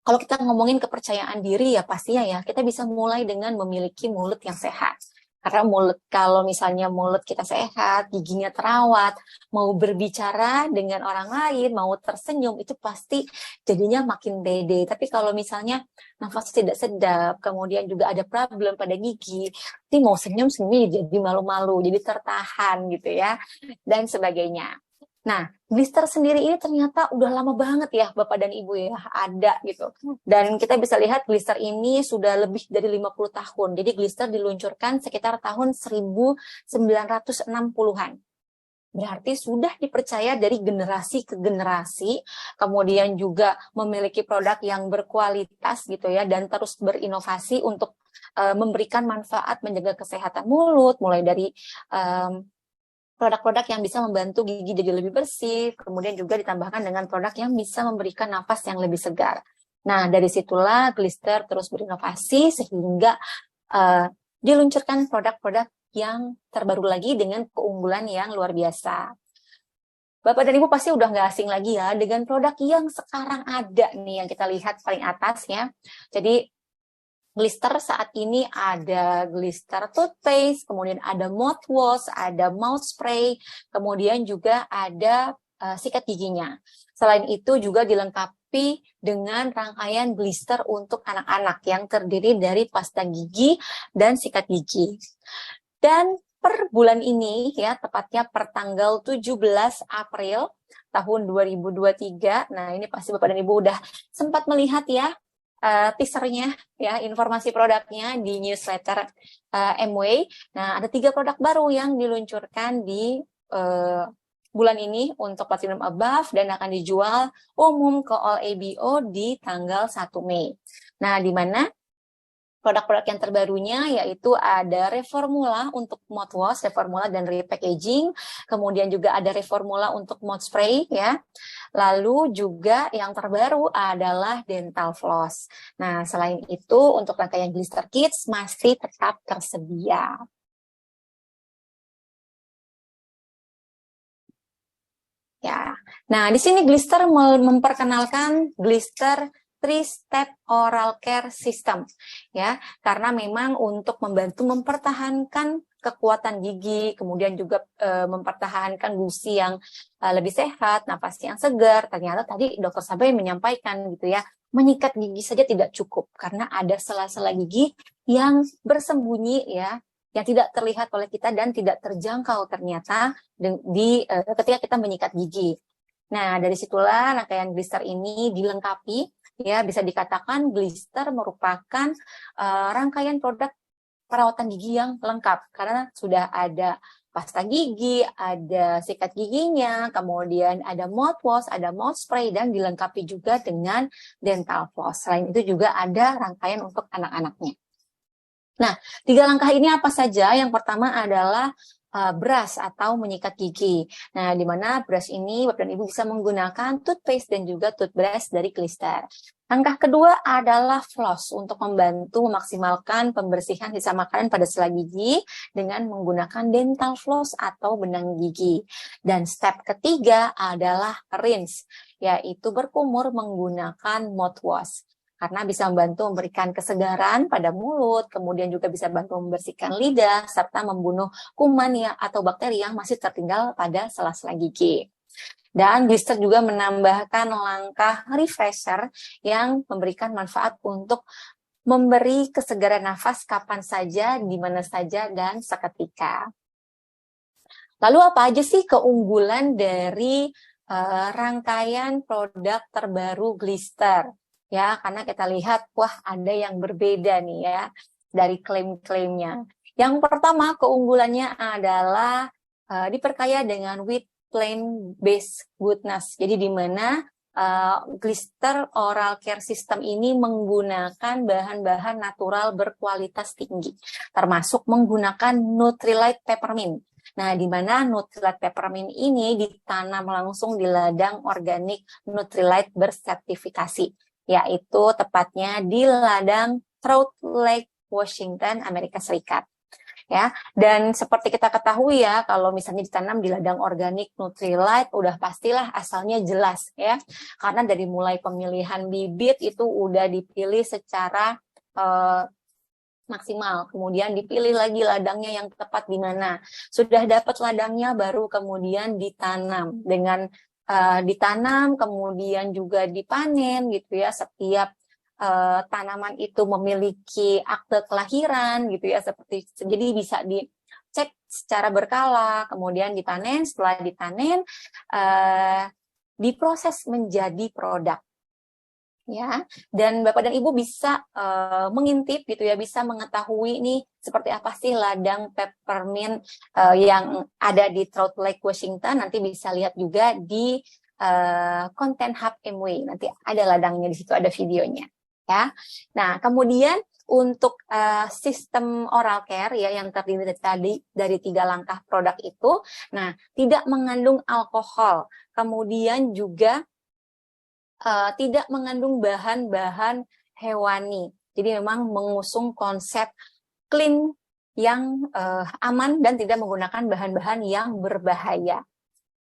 kalau kita ngomongin kepercayaan diri ya pastinya ya kita bisa mulai dengan memiliki mulut yang sehat. Karena kalau misalnya mulut kita sehat, giginya terawat, mau berbicara dengan orang lain, mau tersenyum, itu pasti jadinya makin pede. Tapi kalau misalnya nafas tidak sedap, kemudian juga ada problem pada gigi, nanti mau senyum jadi malu-malu, jadi tertahan gitu ya, dan sebagainya. Nah, Glister sendiri ini ternyata udah lama banget ya Bapak dan Ibu ya ada gitu. Dan kita bisa lihat Glister ini sudah lebih dari 50 tahun. Jadi Glister diluncurkan sekitar tahun 1960-an. Berarti sudah dipercaya dari generasi ke generasi, kemudian juga memiliki produk yang berkualitas gitu ya, dan terus berinovasi untuk memberikan manfaat menjaga kesehatan mulut, mulai dari produk-produk yang bisa membantu gigi jadi lebih bersih, kemudian juga ditambahkan dengan produk yang bisa memberikan nafas yang lebih segar. Nah, dari situlah Glister terus berinovasi sehingga diluncurkan produk-produk yang terbaru lagi dengan keunggulan yang luar biasa. Bapak dan Ibu pasti udah nggak asing lagi ya dengan produk yang sekarang ada nih yang kita lihat paling atas ya. Jadi Glister saat ini ada Glister toothpaste, kemudian ada mouthwash, ada mouth spray, kemudian juga ada sikat giginya. Selain itu juga dilengkapi dengan rangkaian blister untuk anak-anak yang terdiri dari pasta gigi dan sikat gigi. Dan per bulan ini ya, tepatnya per tanggal 17 April tahun 2023, nah ini pasti Bapak dan Ibu udah sempat melihat ya teasernya ya, informasi produknya di newsletter MW. Nah, ada 3 produk baru yang diluncurkan di bulan ini untuk Platinum Above dan akan dijual umum ke all ABO di tanggal 1 Mei. Nah, di mana produk-produk yang terbarunya yaitu ada reformula untuk mouthwash, reformula dan repackaging, kemudian juga ada reformula untuk mouth spray ya. Lalu juga yang terbaru adalah dental floss. Nah, selain itu untuk rangkaian Glister Kids masih tetap tersedia. Ya. Nah, di sini Glister memperkenalkan Glister 3-step oral care system ya, karena memang untuk membantu mempertahankan kekuatan gigi, kemudian juga mempertahankan gusi yang lebih sehat, napas yang segar. Ternyata tadi Dokter Sabri menyampaikan gitu ya, menyikat gigi saja tidak cukup karena ada sela-sela gigi yang bersembunyi ya, yang tidak terlihat oleh kita dan tidak terjangkau ternyata ketika kita menyikat gigi. Nah, dari situlah rangkaian Glister ini dilengkapi ya, bisa dikatakan Glister merupakan rangkaian produk perawatan gigi yang lengkap karena sudah ada pasta gigi, ada sikat giginya, kemudian ada mouthwash, ada mouth spray, dan dilengkapi juga dengan dental floss. Selain itu juga ada rangkaian untuk anak-anaknya. Nah, 3 langkah ini apa saja? Yang pertama adalah brush atau menyikat gigi. Nah, di mana brush ini Bapak dan Ibu bisa menggunakan toothpaste dan juga toothbrush dari Glister. Langkah kedua adalah floss untuk membantu memaksimalkan pembersihan sisa makanan pada sela gigi dengan menggunakan dental floss atau benang gigi. Dan step ketiga adalah rinse, yaitu berkumur menggunakan mouthwash. Karena bisa membantu memberikan kesegaran pada mulut, kemudian juga bisa bantu membersihkan lidah, serta membunuh kuman atau bakteri yang masih tertinggal pada sela-sela gigi. Dan Glister juga menambahkan langkah refresher yang memberikan manfaat untuk memberi kesegaran nafas kapan saja, di mana saja, dan seketika. Lalu apa aja sih keunggulan dari rangkaian produk terbaru Glister? Ya, karena kita lihat, wah ada yang berbeda nih ya dari klaim-klaimnya. Yang pertama keunggulannya adalah diperkaya dengan wheat plant-based goodness. Jadi di mana Glister Oral Care System ini menggunakan bahan-bahan natural berkualitas tinggi, termasuk menggunakan Nutrilite Peppermint. Nah, di mana Nutrilite Peppermint ini ditanam langsung di ladang organik Nutrilite bersertifikasi, yaitu tepatnya di ladang Trout Lake, Washington, Amerika Serikat. Ya, dan seperti kita ketahui ya, kalau misalnya ditanam di ladang organik Nutrilite, udah pastilah asalnya jelas ya, karena dari mulai pemilihan bibit itu udah dipilih secara maksimal, kemudian dipilih lagi ladangnya yang tepat di mana. Sudah dapat ladangnya, baru kemudian ditanam dengan ditanam, kemudian juga dipanen gitu ya. Setiap tanaman itu memiliki akte kelahiran gitu ya, seperti jadi bisa dicek secara berkala, kemudian dipanen. Setelah dipanen, diproses menjadi produk. Ya, dan Bapak dan Ibu bisa mengintip gitu ya, bisa mengetahui nih seperti apa sih ladang peppermint yang ada di Trout Lake, Washington. Nanti bisa lihat juga di Content Hub MW. Nanti ada ladangnya di situ, ada videonya. Ya, nah kemudian untuk sistem oral care ya yang terdiri tadi dari 3 langkah produk itu, nah tidak mengandung alkohol, kemudian juga tidak mengandung bahan-bahan hewani. Jadi memang mengusung konsep clean yang aman dan tidak menggunakan bahan-bahan yang berbahaya.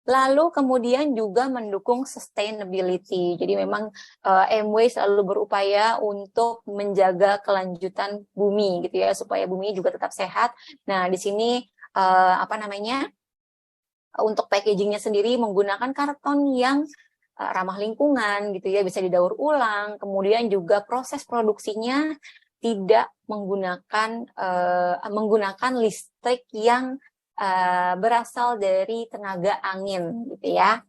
Lalu kemudian juga mendukung sustainability. Jadi memang MW selalu berupaya untuk menjaga kelanjutan bumi gitu ya, supaya bumi juga tetap sehat. Nah, di sini untuk packagingnya sendiri menggunakan karton yang ramah lingkungan gitu ya, bisa didaur ulang, kemudian juga proses produksinya tidak menggunakan listrik yang berasal dari tenaga angin gitu ya.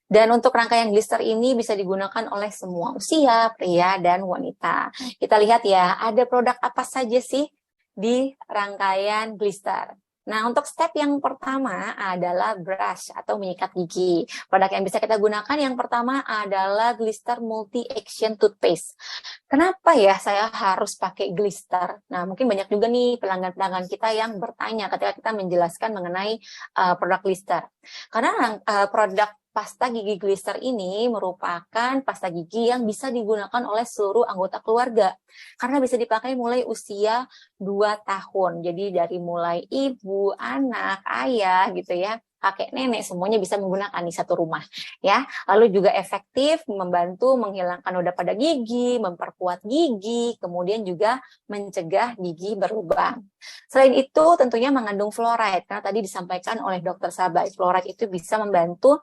Dan untuk rangkaian Glister ini bisa digunakan oleh semua usia, pria dan wanita. Kita lihat ya, ada produk apa saja sih di rangkaian Glister. Nah, untuk step yang pertama adalah brush atau menyikat gigi. Produk yang bisa kita gunakan yang pertama adalah Glister Multi Action Toothpaste. Kenapa ya saya harus pakai Glister? Nah, mungkin banyak juga nih pelanggan-pelanggan kita yang bertanya ketika kita menjelaskan mengenai produk Glister. Karena produk pasta gigi Glister ini merupakan pasta gigi yang bisa digunakan oleh seluruh anggota keluarga. Karena bisa dipakai mulai usia 2 tahun. Jadi dari mulai ibu, anak, ayah gitu ya, kakek, nenek, semuanya bisa menggunakan di satu rumah. Ya, lalu juga efektif membantu menghilangkan noda pada gigi, memperkuat gigi, kemudian juga mencegah gigi berlubang. Selain itu tentunya mengandung fluoride, karena tadi disampaikan oleh Dr. Sabai, fluoride itu bisa membantu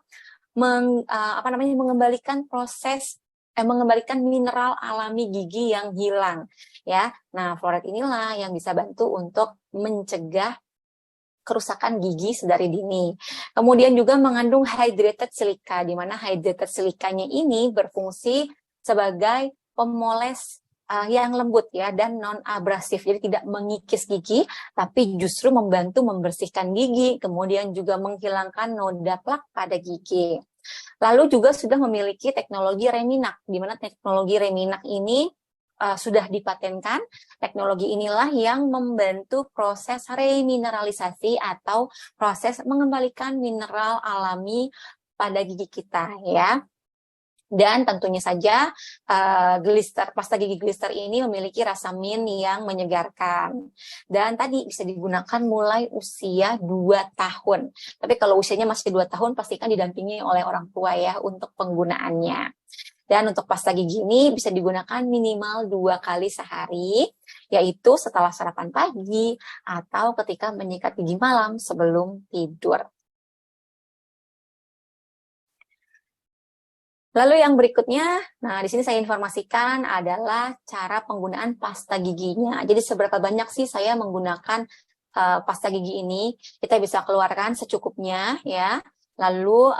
mengembalikan mengembalikan mineral alami gigi yang hilang ya. Nah, fluoride inilah yang bisa bantu untuk mencegah kerusakan gigi sedari dini. Kemudian juga mengandung hydrated silica, di mana hydrated silikanya ini berfungsi sebagai pemoles yang lembut ya dan non abrasif. Jadi tidak mengikis gigi, tapi justru membantu membersihkan gigi, kemudian juga menghilangkan noda plak pada gigi. Lalu juga sudah memiliki teknologi Reminak, di mana teknologi Reminak ini sudah dipatenkan. Teknologi inilah yang membantu proses remineralisasi atau proses mengembalikan mineral alami pada gigi kita ya. Dan tentunya saja pasta gigi glister ini memiliki rasa mint yang menyegarkan. Dan tadi bisa digunakan mulai usia 2 tahun. Tapi kalau usianya masih 2 tahun, pastikan didampingi oleh orang tua ya untuk penggunaannya. Dan untuk pasta gigi ini bisa digunakan minimal 2 kali sehari, yaitu setelah sarapan pagi atau ketika menyikat gigi malam sebelum tidur. Lalu yang berikutnya, nah di sini saya informasikan adalah cara penggunaan pasta giginya. Jadi seberapa banyak sih saya menggunakan pasta gigi ini? Kita bisa keluarkan secukupnya ya. Lalu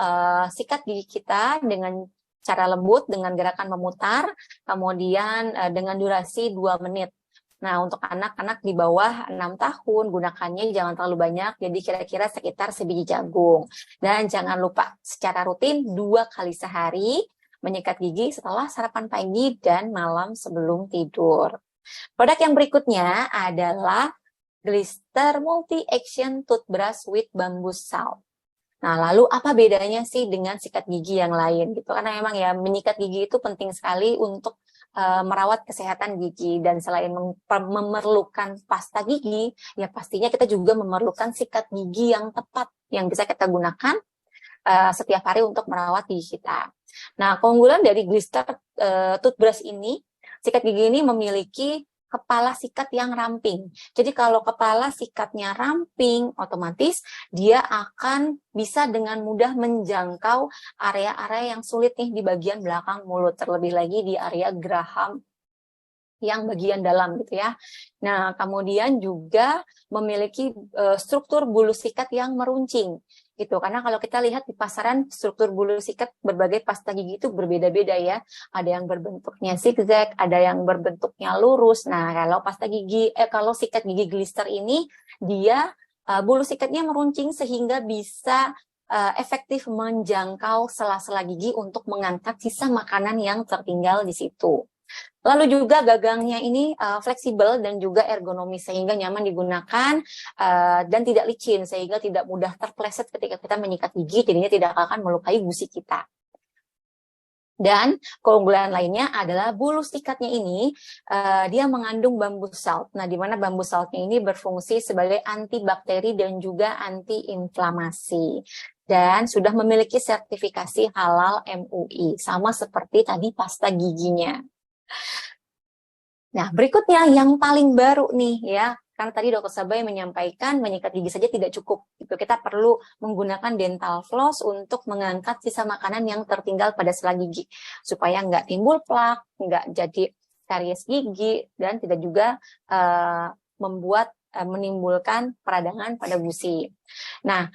sikat gigi kita dengan cara lembut dengan gerakan memutar, kemudian dengan durasi 2 menit. Nah, untuk anak-anak di bawah 6 tahun, gunakannya jangan terlalu banyak, jadi kira-kira sekitar sebiji jagung. Dan jangan lupa, secara rutin 2 kali sehari, menyikat gigi setelah sarapan pagi dan malam sebelum tidur. Produk yang berikutnya adalah Glister Multi Action Toothbrush with Bamboo Salt. Nah, lalu apa bedanya sih dengan sikat gigi yang lain gitu? Karena memang ya menyikat gigi itu penting sekali untuk merawat kesehatan gigi, dan selain memerlukan pasta gigi, ya pastinya kita juga memerlukan sikat gigi yang tepat yang bisa kita gunakan setiap hari untuk merawat gigi kita. Nah, keunggulan dari Glister toothbrush ini, sikat gigi ini memiliki kepala sikat yang ramping. Jadi kalau kepala sikatnya ramping, otomatis dia akan bisa dengan mudah menjangkau area-area yang sulit nih di bagian belakang mulut, terlebih lagi di area geraham yang bagian dalam gitu ya. Nah, kemudian juga memiliki struktur bulu sikat yang meruncing gitu. Karena kalau kita lihat di pasaran, struktur bulu sikat berbagai pasta gigi itu berbeda-beda ya. Ada yang berbentuknya zigzag, ada yang berbentuknya lurus. Nah, kalau kalau sikat gigi Glister ini, dia bulu sikatnya meruncing sehingga bisa efektif menjangkau sela-sela gigi untuk mengangkat sisa makanan yang tertinggal di situ. Lalu juga gagangnya ini fleksibel dan juga ergonomis sehingga nyaman digunakan dan tidak licin sehingga tidak mudah terpleset ketika kita menyikat gigi, jadinya tidak akan melukai gusi kita. Dan keunggulan lainnya adalah bulu sikatnya ini dia mengandung bamboo salt. Nah, di mana bamboo saltnya ini berfungsi sebagai antibakteri dan juga antiinflamasi. Dan sudah memiliki sertifikasi halal MUI, sama seperti tadi pasta giginya. Nah, berikutnya yang paling baru nih ya, karena tadi Dr. Sabay menyampaikan menyikat gigi saja tidak cukup. Gitu. Kita perlu menggunakan dental floss untuk mengangkat sisa makanan yang tertinggal pada sela gigi supaya nggak timbul plak, nggak jadi karies gigi, dan tidak juga menimbulkan peradangan pada gusi. Nah,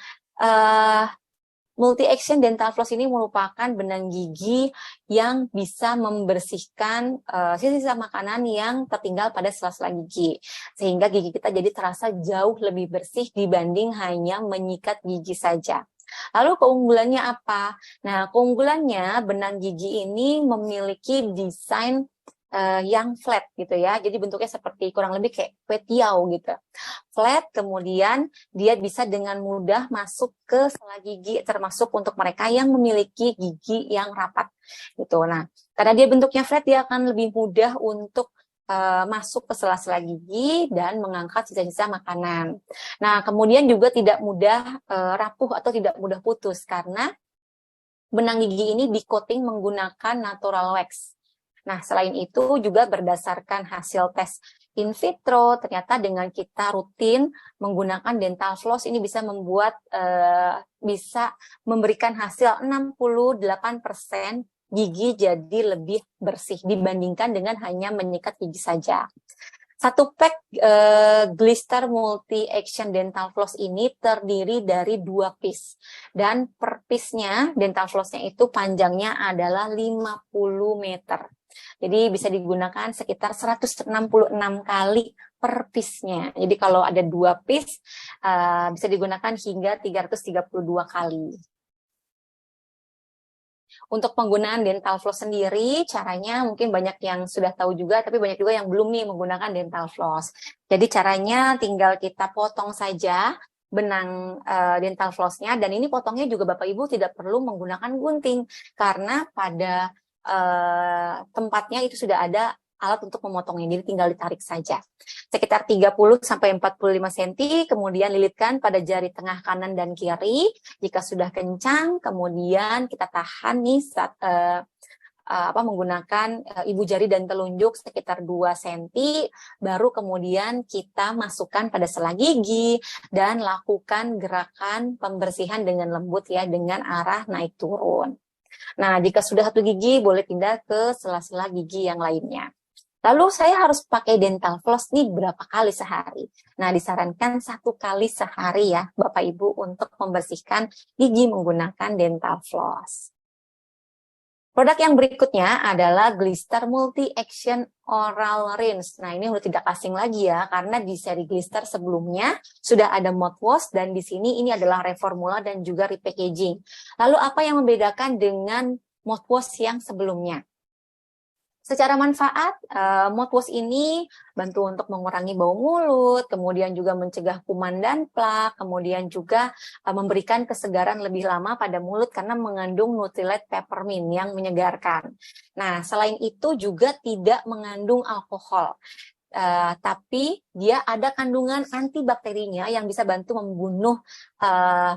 Multi Action Dental Floss ini merupakan benang gigi yang bisa membersihkan sisa-sisa makanan yang tertinggal pada sela-sela gigi. Sehingga gigi kita jadi terasa jauh lebih bersih dibanding hanya menyikat gigi saja. Lalu keunggulannya apa? Nah, keunggulannya benang gigi ini memiliki desain yang flat gitu ya. Jadi bentuknya seperti kurang lebih kayak kue tiaw gitu. Flat, kemudian dia bisa dengan mudah masuk ke sela gigi, termasuk untuk mereka yang memiliki gigi yang rapat gitu. Nah, karena dia bentuknya flat, dia akan lebih mudah untuk masuk ke sela-sela gigi dan mengangkat sisa-sisa makanan. Nah, kemudian juga tidak mudah rapuh atau tidak mudah putus karena benang gigi ini di-coating menggunakan natural wax. Nah, selain itu juga berdasarkan hasil tes in vitro, ternyata dengan kita rutin menggunakan dental floss ini bisa bisa memberikan hasil 68% gigi jadi lebih bersih dibandingkan dengan hanya menyikat gigi saja. Satu pack Glister Multi Action Dental Floss ini terdiri dari 2 piece. Dan per piece-nya, dental floss-nya itu panjangnya adalah 50 meter. Jadi bisa digunakan sekitar 166 kali per piece-nya. Jadi kalau ada 2 piece, bisa digunakan hingga 332 kali. Untuk penggunaan dental floss sendiri, caranya mungkin banyak yang sudah tahu juga, tapi banyak juga yang belum nih menggunakan dental floss. Jadi caranya tinggal kita potong saja benang dental flossnya, dan ini potongnya juga Bapak Ibu tidak perlu menggunakan gunting, karena pada tempatnya itu sudah ada alat untuk memotongnya, jadi tinggal ditarik saja. Sekitar 30-45 cm, kemudian lilitkan pada jari tengah kanan dan kiri. Jika sudah kencang, kemudian kita tahan nih saat, menggunakan ibu jari dan telunjuk sekitar 2 cm, baru kemudian kita masukkan pada sela gigi dan lakukan gerakan pembersihan dengan lembut ya, dengan arah naik turun. Nah, jika sudah 1 gigi, boleh pindah ke sela-sela gigi yang lainnya. Lalu saya harus pakai dental floss nih berapa kali sehari? Nah, disarankan 1 kali sehari ya, Bapak Ibu, untuk membersihkan gigi menggunakan dental floss. Produk yang berikutnya adalah Glister Multi Action Oral Rinse. Nah, ini udah tidak asing lagi ya, karena di seri Glister sebelumnya sudah ada mouthwash, dan di sini ini adalah reformula dan juga repackaging. Lalu apa yang membedakan dengan mouthwash yang sebelumnya? Secara manfaat, mouthwash ini bantu untuk mengurangi bau mulut, kemudian juga mencegah kuman dan plak, kemudian juga memberikan kesegaran lebih lama pada mulut karena mengandung Nutrilite Peppermint yang menyegarkan. Nah, selain itu juga tidak mengandung alkohol. Tapi dia ada kandungan antibakterinya yang bisa bantu membunuh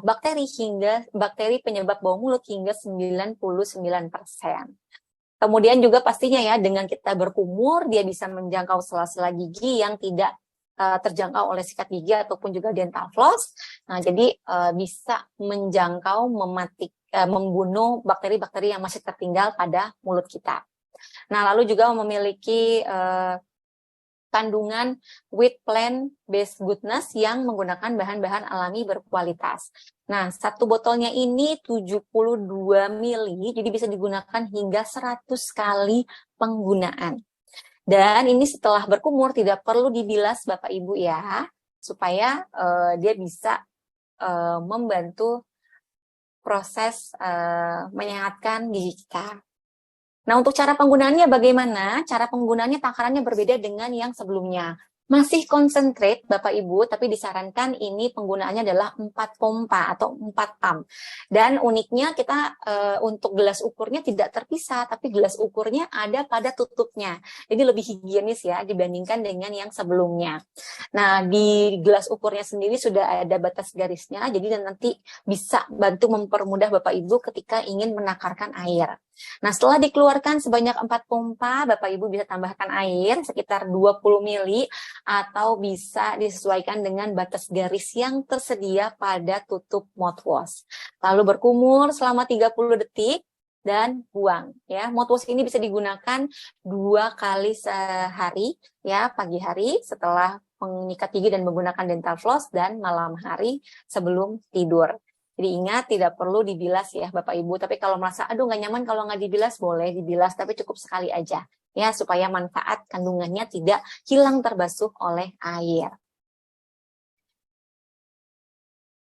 bakteri penyebab bau mulut hingga 99%. Kemudian juga pastinya ya, dengan kita berkumur, dia bisa menjangkau sela-sela gigi yang tidak terjangkau oleh sikat gigi ataupun juga dental floss. Nah, jadi bisa menjangkau, membunuh bakteri-bakteri yang masih tertinggal pada mulut kita. Nah, lalu juga memiliki kandungan wheat plant-based goodness yang menggunakan bahan-bahan alami berkualitas. Nah, 1 botolnya ini 72 ml, jadi bisa digunakan hingga 100 kali penggunaan. Dan ini setelah berkumur tidak perlu dibilas Bapak Ibu ya, supaya dia bisa membantu proses menyehatkan gigi kita. Nah, untuk cara penggunaannya bagaimana? Cara penggunaannya takarannya berbeda dengan yang sebelumnya. Masih concentrate Bapak Ibu, tapi disarankan ini penggunaannya adalah 4 pompa atau 4 pump. Dan uniknya kita untuk gelas ukurnya tidak terpisah, tapi gelas ukurnya ada pada tutupnya. Jadi lebih higienis ya dibandingkan dengan yang sebelumnya. Nah, di gelas ukurnya sendiri sudah ada batas garisnya, jadi nanti bisa bantu mempermudah Bapak Ibu ketika ingin menakarkan air. Nah, setelah dikeluarkan sebanyak 4 pompa, Bapak Ibu bisa tambahkan air sekitar 20 ml atau bisa disesuaikan dengan batas garis yang tersedia pada tutup mouthwash. Lalu berkumur selama 30 detik dan buang ya. Mouthwash ini bisa digunakan 2 kali sehari ya, pagi hari setelah menyikat gigi dan menggunakan dental floss, dan malam hari sebelum tidur. Jadi ingat, tidak perlu dibilas ya Bapak Ibu, tapi kalau merasa aduh nggak nyaman kalau nggak dibilas, boleh dibilas, tapi cukup sekali aja ya, supaya manfaat kandungannya tidak hilang terbasuh oleh air.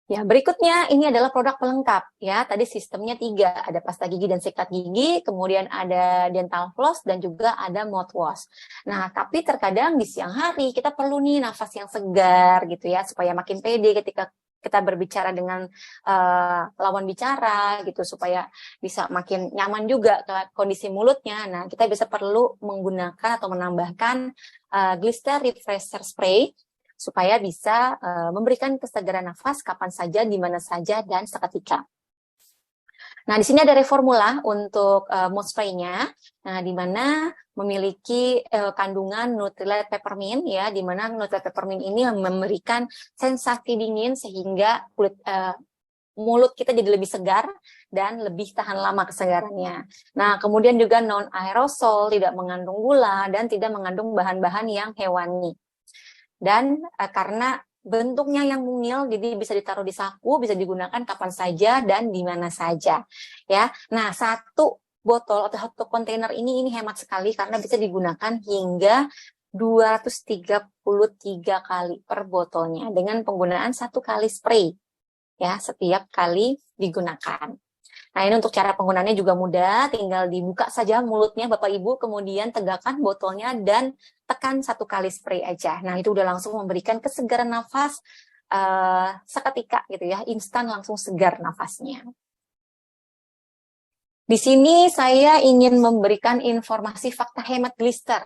Ya, berikutnya ini adalah produk pelengkap ya. Tadi sistemnya 3, ada pasta gigi dan sikat gigi, kemudian ada dental floss, dan juga ada mouthwash. Nah, tapi terkadang di siang hari kita perlu nih nafas yang segar gitu ya, supaya makin pede ketika kita berbicara dengan lawan bicara gitu, supaya bisa makin nyaman juga ke kondisi mulutnya. Nah, kita bisa perlu menggunakan atau menambahkan Glister Refresher Spray supaya bisa memberikan kesegaran nafas kapan saja, di mana saja, dan seketika. Nah, di sini ada reformula untuk mouth spray-nya, nah, di mana memiliki kandungan Nutrilite Peppermint ya, di mana Nutrilite Peppermint ini memberikan sensasi dingin sehingga mulut kita jadi lebih segar dan lebih tahan lama kesegarannya. Nah, kemudian juga non aerosol, tidak mengandung gula dan tidak mengandung bahan-bahan yang hewani. Dan karena bentuknya yang mungil, jadi bisa ditaruh di saku, bisa digunakan kapan saja dan di mana saja. Ya, nah, 1 botol atau satu kontainer ini hemat sekali karena bisa digunakan hingga 233 kali per botolnya dengan penggunaan 1 kali spray ya setiap kali digunakan. Nah, ini untuk cara penggunaannya juga mudah, tinggal dibuka saja mulutnya Bapak Ibu, kemudian tegakkan botolnya dan tekan 1 kali spray aja. Nah, itu udah langsung memberikan kesegaran nafas seketika gitu ya, instan langsung segar nafasnya. Di sini saya ingin memberikan informasi fakta hemat glister.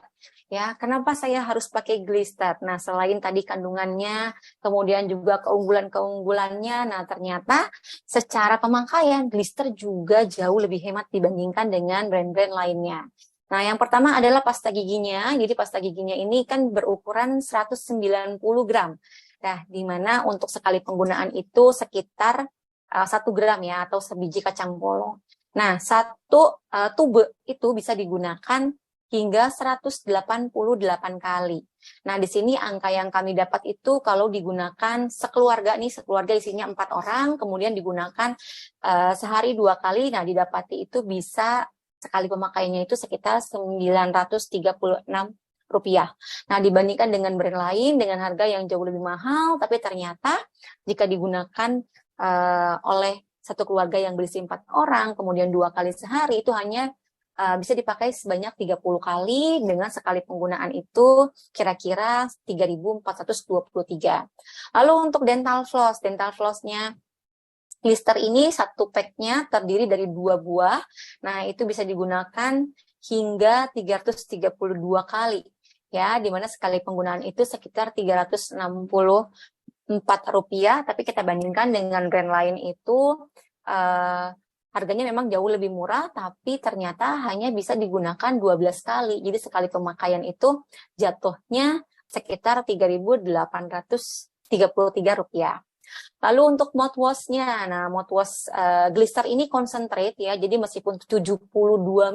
Ya, kenapa saya harus pakai glister? Nah, selain tadi kandungannya, kemudian juga keunggulan-keunggulannya, nah ternyata secara pemakaian glister juga jauh lebih hemat dibandingkan dengan brand-brand lainnya. Nah, yang pertama adalah pasta giginya. Jadi pasta giginya ini kan berukuran 190 gram. Nah, di mana untuk sekali penggunaan itu sekitar 1 gram ya, atau sebiji kacang polong. Nah, satu tube itu bisa digunakan hingga 188 kali. Nah, di sini angka yang kami dapat itu kalau digunakan sekeluarga nih, sekeluarga isinya 4 orang, kemudian digunakan sehari 2 kali, nah didapati itu bisa sekali pemakaiannya itu sekitar Rp936. Nah, dibandingkan dengan brand lain dengan harga yang jauh lebih mahal, tapi ternyata jika digunakan oleh satu keluarga yang berisi 4 orang, kemudian 2 kali sehari, itu hanya bisa dipakai sebanyak 30 kali dengan sekali penggunaan itu kira-kira 3.423. Lalu untuk dental flossnya blister ini satu packnya terdiri dari 2 buah. Nah, itu bisa digunakan hingga 332 kali. Ya, di mana sekali penggunaan itu sekitar Rp364, tapi kita bandingkan dengan brand lain itu harganya memang jauh lebih murah, tapi ternyata hanya bisa digunakan 12 kali. Jadi sekali pemakaian itu jatuhnya sekitar Rp3.833. Lalu untuk mouthwash-nya, nah mouthwash glister ini concentrate ya, jadi meskipun 72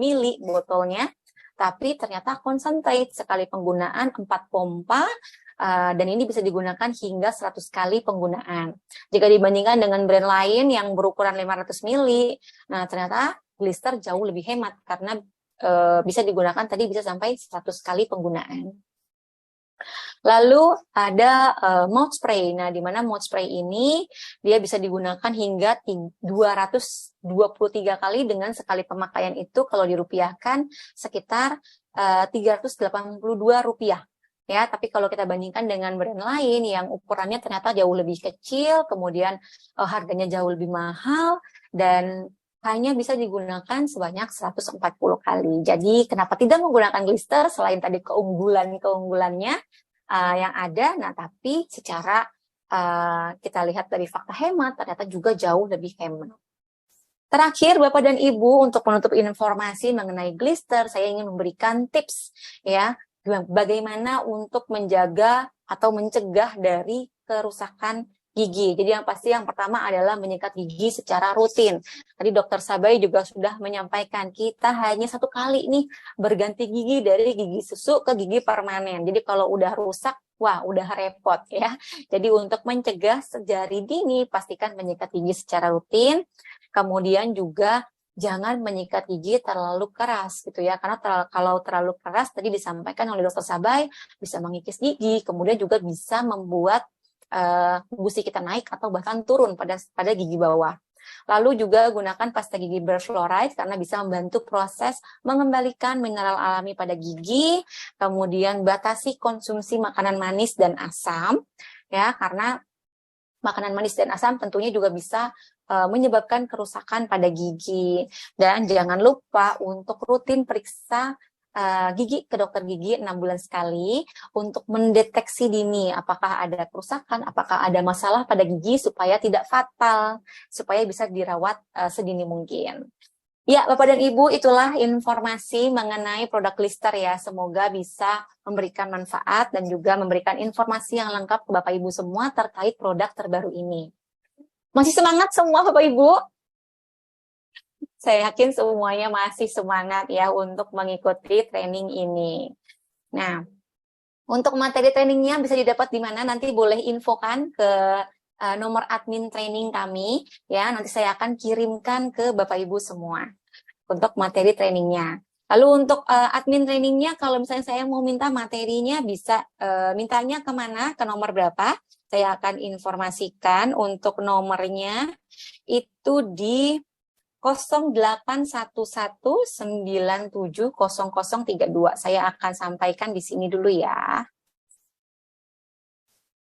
mili botolnya, tapi ternyata concentrate sekali penggunaan 4 pompa, dan ini bisa digunakan hingga 100 kali penggunaan. Jika dibandingkan dengan brand lain yang berukuran 500 mili, nah ternyata glister jauh lebih hemat karena bisa digunakan tadi bisa sampai 100 kali penggunaan. Lalu ada mouth spray. Nah, di mana mouth spray ini dia bisa digunakan hingga 223 kali dengan sekali pemakaian itu kalau dirupiahkan sekitar Rp382. Ya, tapi kalau kita bandingkan dengan brand lain yang ukurannya ternyata jauh lebih kecil, kemudian harganya jauh lebih mahal dan hanya bisa digunakan sebanyak 140 kali. Jadi kenapa tidak menggunakan glister selain tadi keunggulannya yang ada, nah tapi secara kita lihat dari fakta hemat ternyata juga jauh lebih hemat. Terakhir, Bapak dan Ibu, untuk menutup informasi mengenai glister, saya ingin memberikan tips ya, bagaimana untuk menjaga atau mencegah dari kerusakan gigi. Jadi yang pasti yang pertama adalah menyikat gigi secara rutin. Tadi Dokter Sabai juga sudah menyampaikan kita hanya 1 kali nih berganti gigi dari gigi susu ke gigi permanen. Jadi kalau udah rusak, wah udah repot ya. Jadi untuk mencegah sejari dini pastikan menyikat gigi secara rutin. Kemudian juga jangan menyikat gigi terlalu keras gitu ya, karena kalau terlalu keras tadi disampaikan oleh Dokter Sabai bisa mengikis gigi, kemudian juga bisa membuat gusi kita naik atau bahkan turun pada gigi bawah. Lalu juga gunakan pasta gigi berfluoride karena bisa membantu proses mengembalikan mineral alami pada gigi. Kemudian batasi konsumsi makanan manis dan asam ya, karena makanan manis dan asam tentunya juga bisa menyebabkan kerusakan pada gigi. Dan jangan lupa untuk rutin periksa gigi ke dokter gigi 6 bulan sekali untuk mendeteksi dini apakah ada kerusakan, apakah ada masalah pada gigi supaya tidak fatal, supaya bisa dirawat sedini mungkin. Ya, Bapak dan Ibu, itulah informasi mengenai produk glister ya. Semoga bisa memberikan manfaat dan juga memberikan informasi yang lengkap ke Bapak Ibu semua terkait produk terbaru ini. Masih semangat semua Bapak Ibu? Saya yakin semuanya masih semangat ya untuk mengikuti training ini. Nah, untuk materi trainingnya bisa didapat di mana? Nanti boleh infokan ke nomor admin training kami ya. Nanti saya akan kirimkan ke Bapak Ibu semua. untuk materi trainingnya. Lalu untuk admin trainingnya, kalau misalnya saya mau minta materinya, bisa mintanya kemana, ke nomor berapa? Saya akan informasikan untuk nomornya itu di 0811970032. Saya akan sampaikan di sini dulu ya.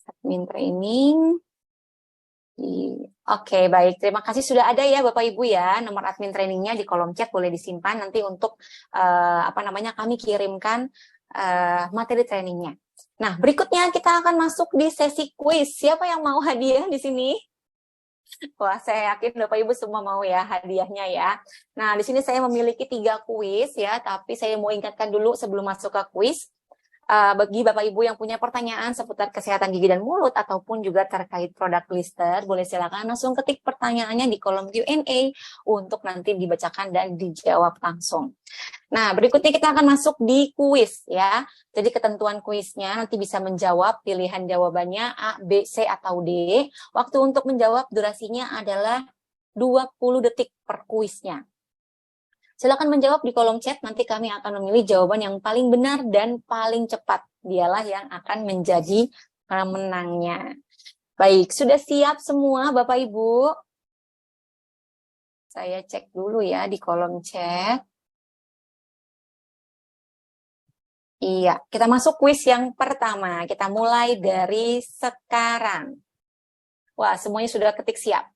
Admin training. Oke, baik. Terima kasih sudah ada ya Bapak Ibu ya. Nomor admin trainingnya di kolom chat boleh disimpan nanti untuk kami kirimkan materi trainingnya. Nah, berikutnya kita akan masuk di sesi kuis. Siapa yang mau hadiah di sini? Wah, saya yakin Bapak Ibu semua mau ya hadiahnya ya. Nah, di sini saya memiliki 3 kuis ya, tapi saya mau ingatkan dulu sebelum masuk ke kuis. Bagi Bapak Ibu yang punya pertanyaan seputar kesehatan gigi dan mulut ataupun juga terkait produk blister, boleh silakan langsung ketik pertanyaannya di kolom Q&A untuk nanti dibacakan dan dijawab langsung. Nah, berikutnya kita akan masuk di kuis ya. Jadi ketentuan kuisnya nanti bisa menjawab pilihan jawabannya A, B, C, atau D. Waktu untuk menjawab durasinya adalah 20 detik per kuisnya. Silakan menjawab di kolom chat, nanti kami akan memilih jawaban yang paling benar dan paling cepat. Dialah yang akan menjadi pemenangnya. Baik, sudah siap semua Bapak Ibu? Saya cek dulu ya di kolom chat. Iya, kita masuk kuis yang pertama. Kita mulai dari sekarang. Wah, semuanya sudah ketik siap.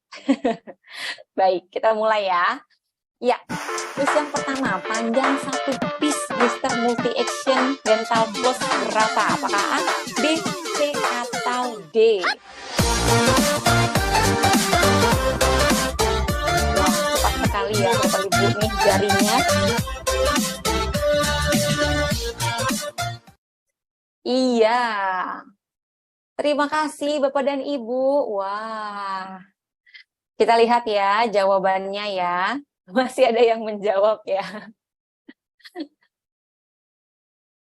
Baik, kita mulai ya. Ya, kuis yang pertama, panjang satu piece blister multi action dental floss berapa? Apakah A, B, C, atau D? Wah, cepat sekali ya Bapak Ibu nih jarinya. Iya. Terima kasih Bapak dan Ibu. Wah. Kita lihat ya jawabannya ya. Masih ada yang menjawab ya.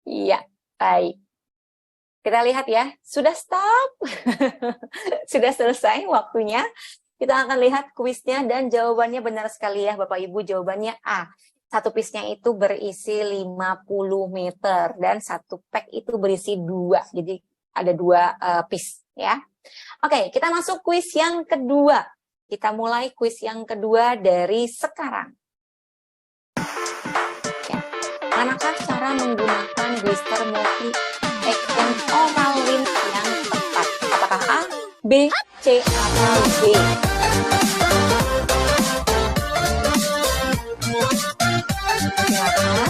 Iya, baik. Kita lihat ya, sudah stop. Sudah selesai waktunya. Kita akan lihat kuisnya dan jawabannya benar sekali ya Bapak Ibu. Jawabannya A. Satu piece-nya itu berisi 50 meter dan satu pack itu berisi 2. Jadi ada 2 piece ya. Oke, kita masuk kuis yang kedua. Kita mulai kuis yang kedua dari sekarang. Ya. Manakah cara menggunakan blister multi action oral lint yang tepat? Apakah A, B, C, atau D? Silakan.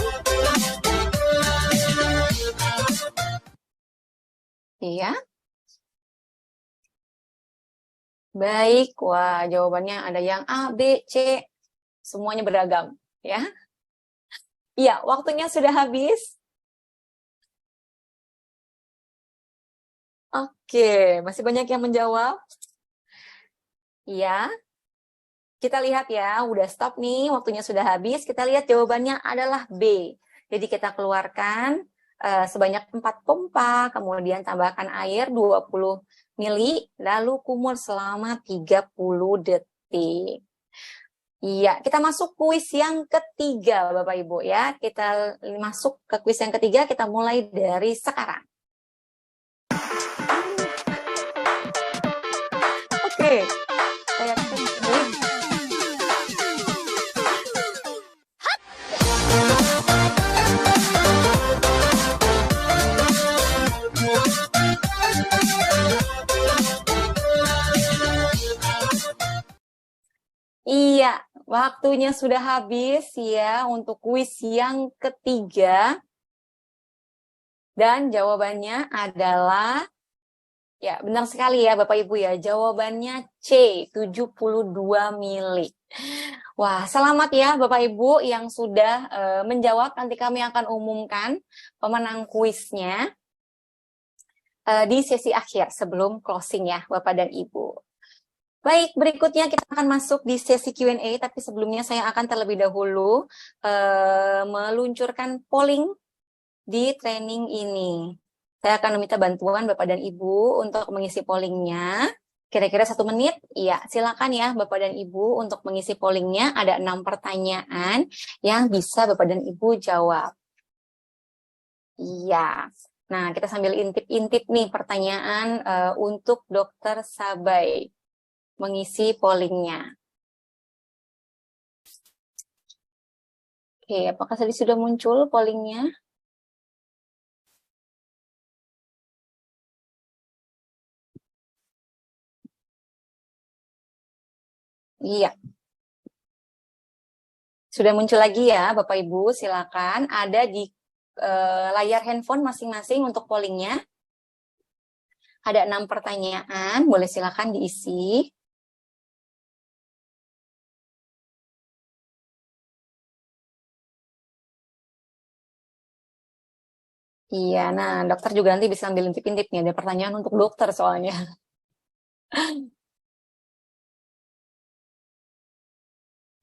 Iya. Baik, wah jawabannya ada yang A, B, C, semuanya beragam ya. Iya, waktunya sudah habis. Oke, masih banyak yang menjawab. Iya. Kita lihat ya, udah stop nih, waktunya sudah habis. Kita lihat jawabannya adalah B. Jadi kita keluarkan sebanyak 4 pompa, kemudian tambahkan air 20 mili, lalu kumur selama 30 detik. Iya, kita masuk kuis yang ketiga Bapak Ibu ya. Kita masuk ke kuis yang ketiga, kita mulai dari sekarang. Oke, saya Iya, waktunya sudah habis ya untuk kuis yang ketiga. Dan jawabannya adalah, ya benar sekali ya Bapak Ibu ya, jawabannya C, 72 mili. Wah, selamat ya Bapak Ibu yang sudah menjawab. Nanti kami akan umumkan pemenang kuisnya di sesi akhir sebelum closing ya Bapak dan Ibu. Baik, berikutnya kita akan masuk di sesi Q&A, tapi sebelumnya saya akan terlebih dahulu meluncurkan polling di training ini. Saya akan meminta bantuan Bapak dan Ibu untuk mengisi pollingnya. Kira-kira 1 menit? Iya, silakan ya Bapak dan Ibu untuk mengisi pollingnya. Ada 6 pertanyaan yang bisa Bapak dan Ibu jawab. Iya. Nah, kita sambil intip-intip nih pertanyaan untuk Dokter Sabai mengisi pollingnya. Oke, apakah tadi sudah muncul pollingnya? Iya. Sudah muncul lagi ya, Bapak Ibu, silakan. Ada di layar handphone masing-masing untuk pollingnya. Ada 6 pertanyaan, boleh silakan diisi. Iya, nah dokter juga nanti bisa ambil intip-intip nih, ada pertanyaan untuk dokter soalnya.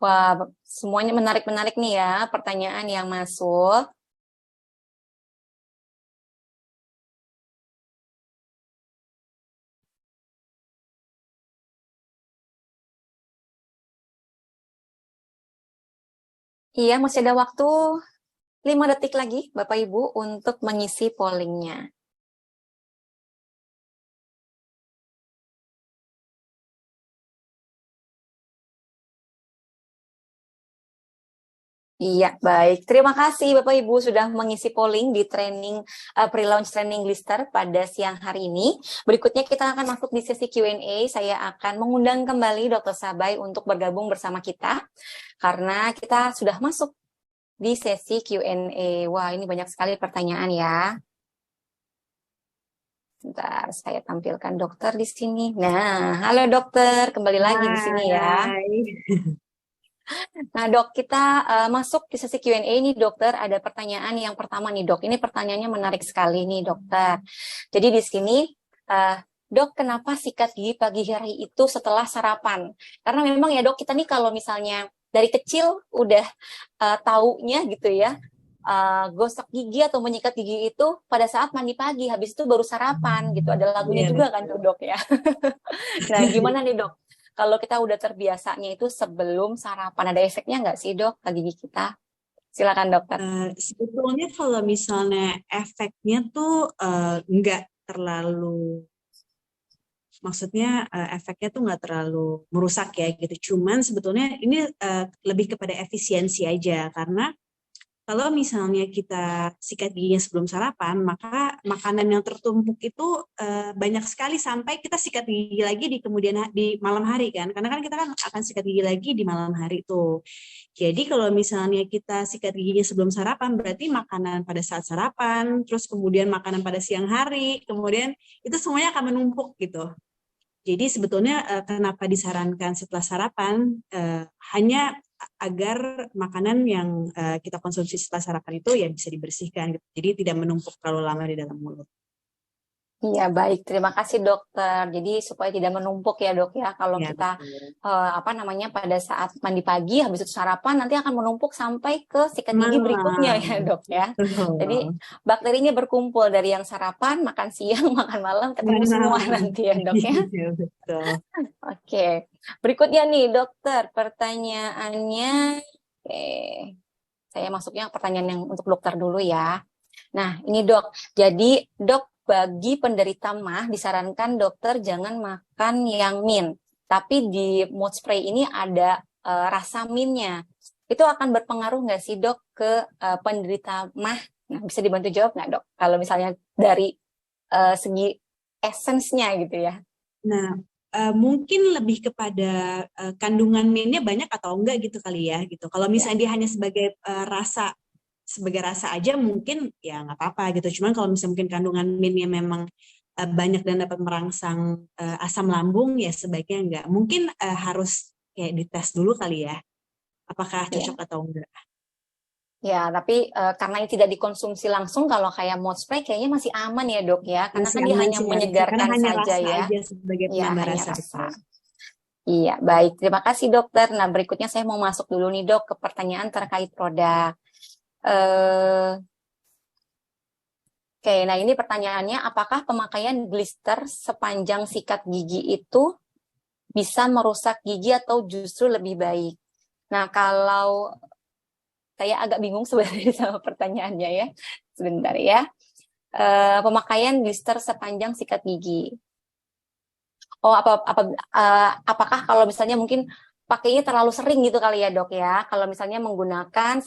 Wah, semuanya menarik-menarik nih ya, pertanyaan yang masuk. Iya, masih ada waktu 5 detik lagi, Bapak Ibu, untuk mengisi pollingnya. Iya, baik. Terima kasih Bapak Ibu sudah mengisi polling di training pre-launch training Lister pada siang hari ini. Berikutnya kita akan masuk di sesi Q&A. Saya akan mengundang kembali Dr. Sabai untuk bergabung bersama kita karena kita sudah masuk di sesi Q&A. Wah, ini banyak sekali pertanyaan ya. Sebentar, saya tampilkan dokter di sini. Nah, halo dokter, kembali lagi di sini ya. Nah, Dok, kita masuk di sesi Q&A nih, Dokter. Ada pertanyaan yang pertama nih, Dok. Ini pertanyaannya menarik sekali nih, Dokter. Jadi di sini, Dok, kenapa sikat gigi pagi hari itu setelah sarapan? Karena memang ya, Dok, kita nih kalau misalnya dari kecil udah taunya gitu ya, gosok gigi atau menyikat gigi itu pada saat mandi pagi, habis itu baru sarapan gitu. Ada lagunya Iya, juga kan tuh, betul. Dok ya. Nah, gimana nih dok? Kalau kita udah terbiasanya itu sebelum sarapan, ada efeknya nggak sih dok ke gigi kita? Silakan dokter. Sebetulnya kalau misalnya efeknya tuh nggak terlalu, maksudnya efeknya tuh nggak terlalu merusak ya gitu. Cuman sebetulnya ini lebih kepada efisiensi aja, karena kalau misalnya kita sikat giginya sebelum sarapan, maka makanan yang tertumpuk itu banyak sekali sampai kita sikat gigi lagi di di malam hari kan. Karena kan kita kan akan sikat gigi lagi di malam hari tuh. Jadi kalau misalnya kita sikat giginya sebelum sarapan, berarti makanan pada saat sarapan, terus kemudian makanan pada siang hari, kemudian itu semuanya akan menumpuk gitu. Jadi sebetulnya kenapa disarankan setelah sarapan, hanya agar makanan yang kita konsumsi setelah sarapan itu ya bisa dibersihkan gitu. Jadi tidak menumpuk terlalu lama di dalam mulut. Iya baik, terima kasih dokter. Jadi supaya tidak menumpuk ya dok ya, kalau Ya, kita betul. pada saat mandi pagi habis itu sarapan nanti akan menumpuk sampai ke sikat gigi berikutnya ya Malam. dok ya. Jadi Betul. bakterinya berkumpul dari yang sarapan, makan siang, makan malam ketemu semua Malam. nanti ya dok ya. Iya, betul. Oke, berikutnya nih dokter, pertanyaannya, oke, saya masuknya pertanyaan yang untuk dokter dulu ya. Nah, ini dok, jadi dok bagi penderita MAH disarankan dokter jangan makan yang mint, tapi di mood spray ini ada rasa mintnya. Itu akan berpengaruh nggak sih dok ke penderita MAH? Nah, bisa dibantu jawab nggak dok? Kalau misalnya dari segi essence-nya gitu ya. Nah, mungkin lebih kepada kandungan minnya banyak atau enggak gitu kali ya gitu. Kalau Ya. misalnya dia hanya sebagai rasa, sebagai rasa aja mungkin ya nggak apa-apa gitu. Cuman kalau misalnya mungkin kandungan minnya memang banyak dan dapat merangsang asam lambung ya sebaiknya enggak. Mungkin harus kayak dites dulu kali ya, apakah Ya. cocok atau enggak. Ya, tapi karena ini tidak dikonsumsi langsung, kalau kayak mood spray kayaknya masih aman ya dok ya, karena Masih kan dia aman hanya sih harusnya karena menyegarkan hanya saja rasa ya. aja sebagai Ya, penambah hanya rasa rasa. betul. Iya, baik. Terima kasih dokter. Nah, berikutnya saya mau masuk dulu nih dok ke pertanyaan terkait produk. Eh, Oke, nah ini pertanyaannya, apakah pemakaian blister sepanjang sikat gigi itu bisa merusak gigi atau justru lebih baik? Nah, kalau saya agak bingung sebenarnya sama pertanyaannya ya. Sebentar ya. Pemakaian blister sepanjang sikat gigi. Oh, apakah kalau misalnya mungkin pakainya terlalu sering gitu kali ya dok ya? Kalau misalnya menggunakan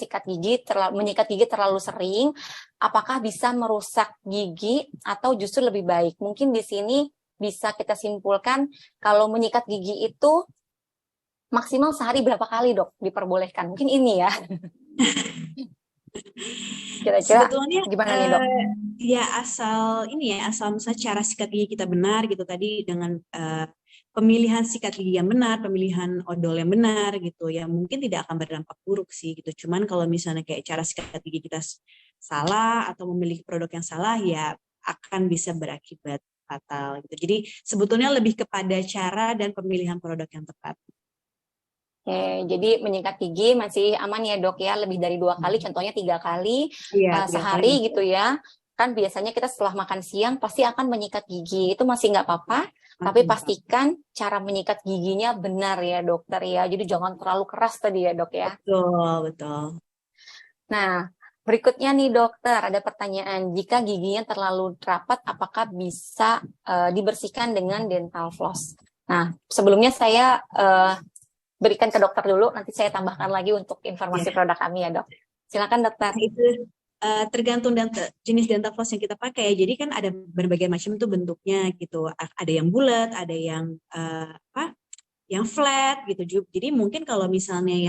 menyikat gigi terlalu sering, apakah bisa merusak gigi atau justru lebih baik? Mungkin di sini bisa kita simpulkan kalau menyikat gigi itu maksimal sehari berapa kali dok diperbolehkan? Mungkin ini ya. Kira-kira Sebetulnya gimana nih dok? ya asal misalnya cara sikat gigi kita benar gitu tadi dengan pemilihan sikat gigi yang benar, pemilihan odol yang benar gitu ya mungkin tidak akan berdampak buruk sih gitu. Cuman kalau misalnya kayak cara sikat gigi kita salah atau memilih produk yang salah ya akan bisa berakibat fatal gitu. Jadi sebetulnya lebih kepada cara dan pemilihan produk yang tepat. Oke, jadi menyikat gigi masih aman ya dok ya, lebih dari 2 kali, contohnya 3 kali Iya, 3 kali. sehari gitu ya. Kan biasanya kita setelah makan siang pasti akan menyikat gigi, itu masih nggak apa-apa, tapi pastikan cara menyikat giginya benar ya dokter ya, jadi jangan terlalu keras tadi ya dok ya. Betul, betul. Nah, berikutnya nih dokter, ada pertanyaan, jika giginya terlalu rapat, apakah bisa dibersihkan dengan dental floss? Nah, sebelumnya saya berikan ke dokter dulu, nanti saya tambahkan lagi untuk informasi Ya. produk kami ya dok. Silakan dokter. Nah, itu tergantung jenis dental floss yang kita pakai. Jadi kan ada berbagai macam tuh bentuknya gitu. Ada yang bulat, ada yang yang flat gitu. Jadi mungkin kalau misalnya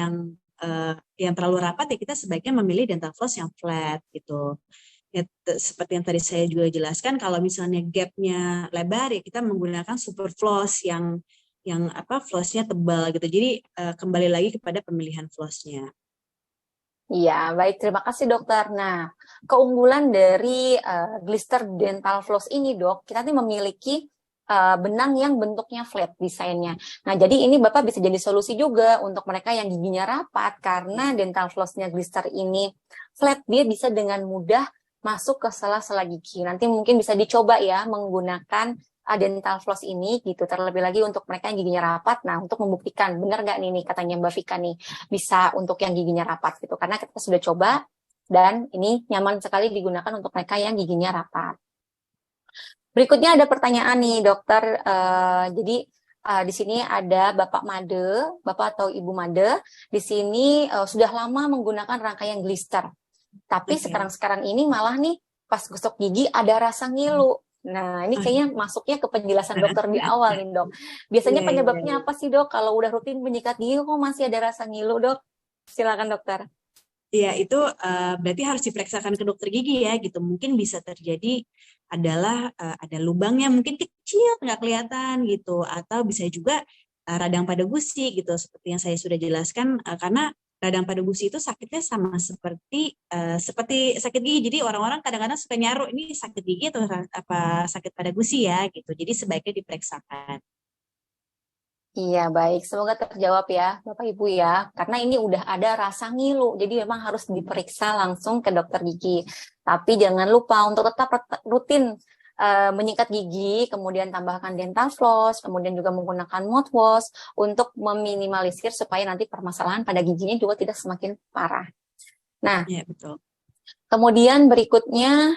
yang terlalu rapat ya kita sebaiknya memilih dental floss yang flat gitu. Ya, seperti yang tadi saya juga jelaskan, kalau misalnya gapnya lebar ya kita menggunakan super floss yang flossnya tebal gitu. Jadi kembali lagi kepada pemilihan flossnya. Iya, baik. Terima kasih dokter. Nah, keunggulan dari Glister Dental Floss ini dok, kita nih memiliki benang yang bentuknya flat desainnya. Nah, jadi ini Bapak bisa jadi solusi juga untuk mereka yang giginya rapat karena dental flossnya Glister ini flat, dia bisa dengan mudah masuk ke sela-sela gigi. Nanti mungkin bisa dicoba ya menggunakan dental floss ini gitu. Terlebih lagi untuk mereka yang giginya rapat. Nah, untuk membuktikan benar nggak nih katanya Mbak Vika nih bisa untuk yang giginya rapat gitu. Karena kita sudah coba dan ini nyaman sekali digunakan untuk mereka yang giginya rapat. Berikutnya ada pertanyaan nih dokter. Jadi di sini ada Bapak Made, Bapak atau Ibu Made. Di sini sudah lama menggunakan rangkaian glister. Tapi sekarang-sekarang ini malah nih pas gosok gigi ada rasa ngilu. Nah, ini kayaknya masuknya ke penjelasan dokter di awal nih, dok. Biasanya penyebabnya apa sih, dok? Kalau udah rutin menyikat gigi kok masih ada rasa ngilu, dok? Silakan, dokter. Ya, itu berarti harus diperiksakan ke dokter gigi ya gitu. Mungkin bisa terjadi adalah ada lubangnya mungkin kecil nggak kelihatan gitu, atau bisa juga radang pada gusi gitu. Seperti yang saya sudah jelaskan, karena radang pada gusi itu sakitnya sama seperti sakit gigi. Jadi orang-orang kadang-kadang suka nyaru ini sakit gigi atau apa sakit pada gusi ya gitu. Jadi sebaiknya diperiksakan. Iya, baik. Semoga terjawab ya, Bapak Ibu ya. Karena ini udah ada rasa ngilu, jadi memang harus diperiksa langsung ke dokter gigi. Tapi jangan lupa untuk tetap rutin menyikat gigi, kemudian tambahkan dental floss, kemudian juga menggunakan mouthwash untuk meminimalisir supaya nanti permasalahan pada giginya juga tidak semakin parah. Nah, Ya, betul. kemudian berikutnya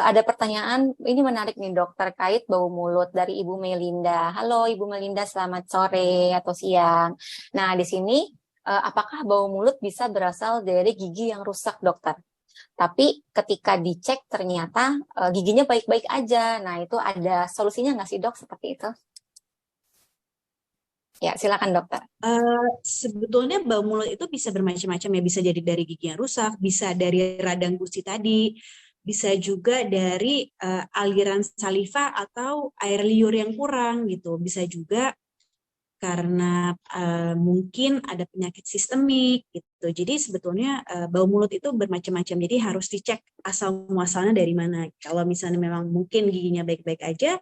ada pertanyaan, ini menarik nih dok, terkait bau mulut dari Ibu Melinda. Halo Ibu Melinda, selamat sore atau siang. Nah di sini apakah bau mulut bisa berasal dari gigi yang rusak dokter? Tapi ketika dicek ternyata giginya baik-baik aja. Nah itu ada solusinya nggak sih dok seperti itu? Ya silakan dokter. Sebetulnya bau mulut itu bisa bermacam-macam ya, bisa jadi dari gigi yang rusak, bisa dari radang gusi tadi, bisa juga dari aliran saliva atau air liur yang kurang gitu, bisa juga karena mungkin ada penyakit sistemik gitu. Jadi sebetulnya bau mulut itu bermacam-macam, jadi harus dicek asal muasalnya dari mana. Kalau misalnya memang mungkin giginya baik-baik aja,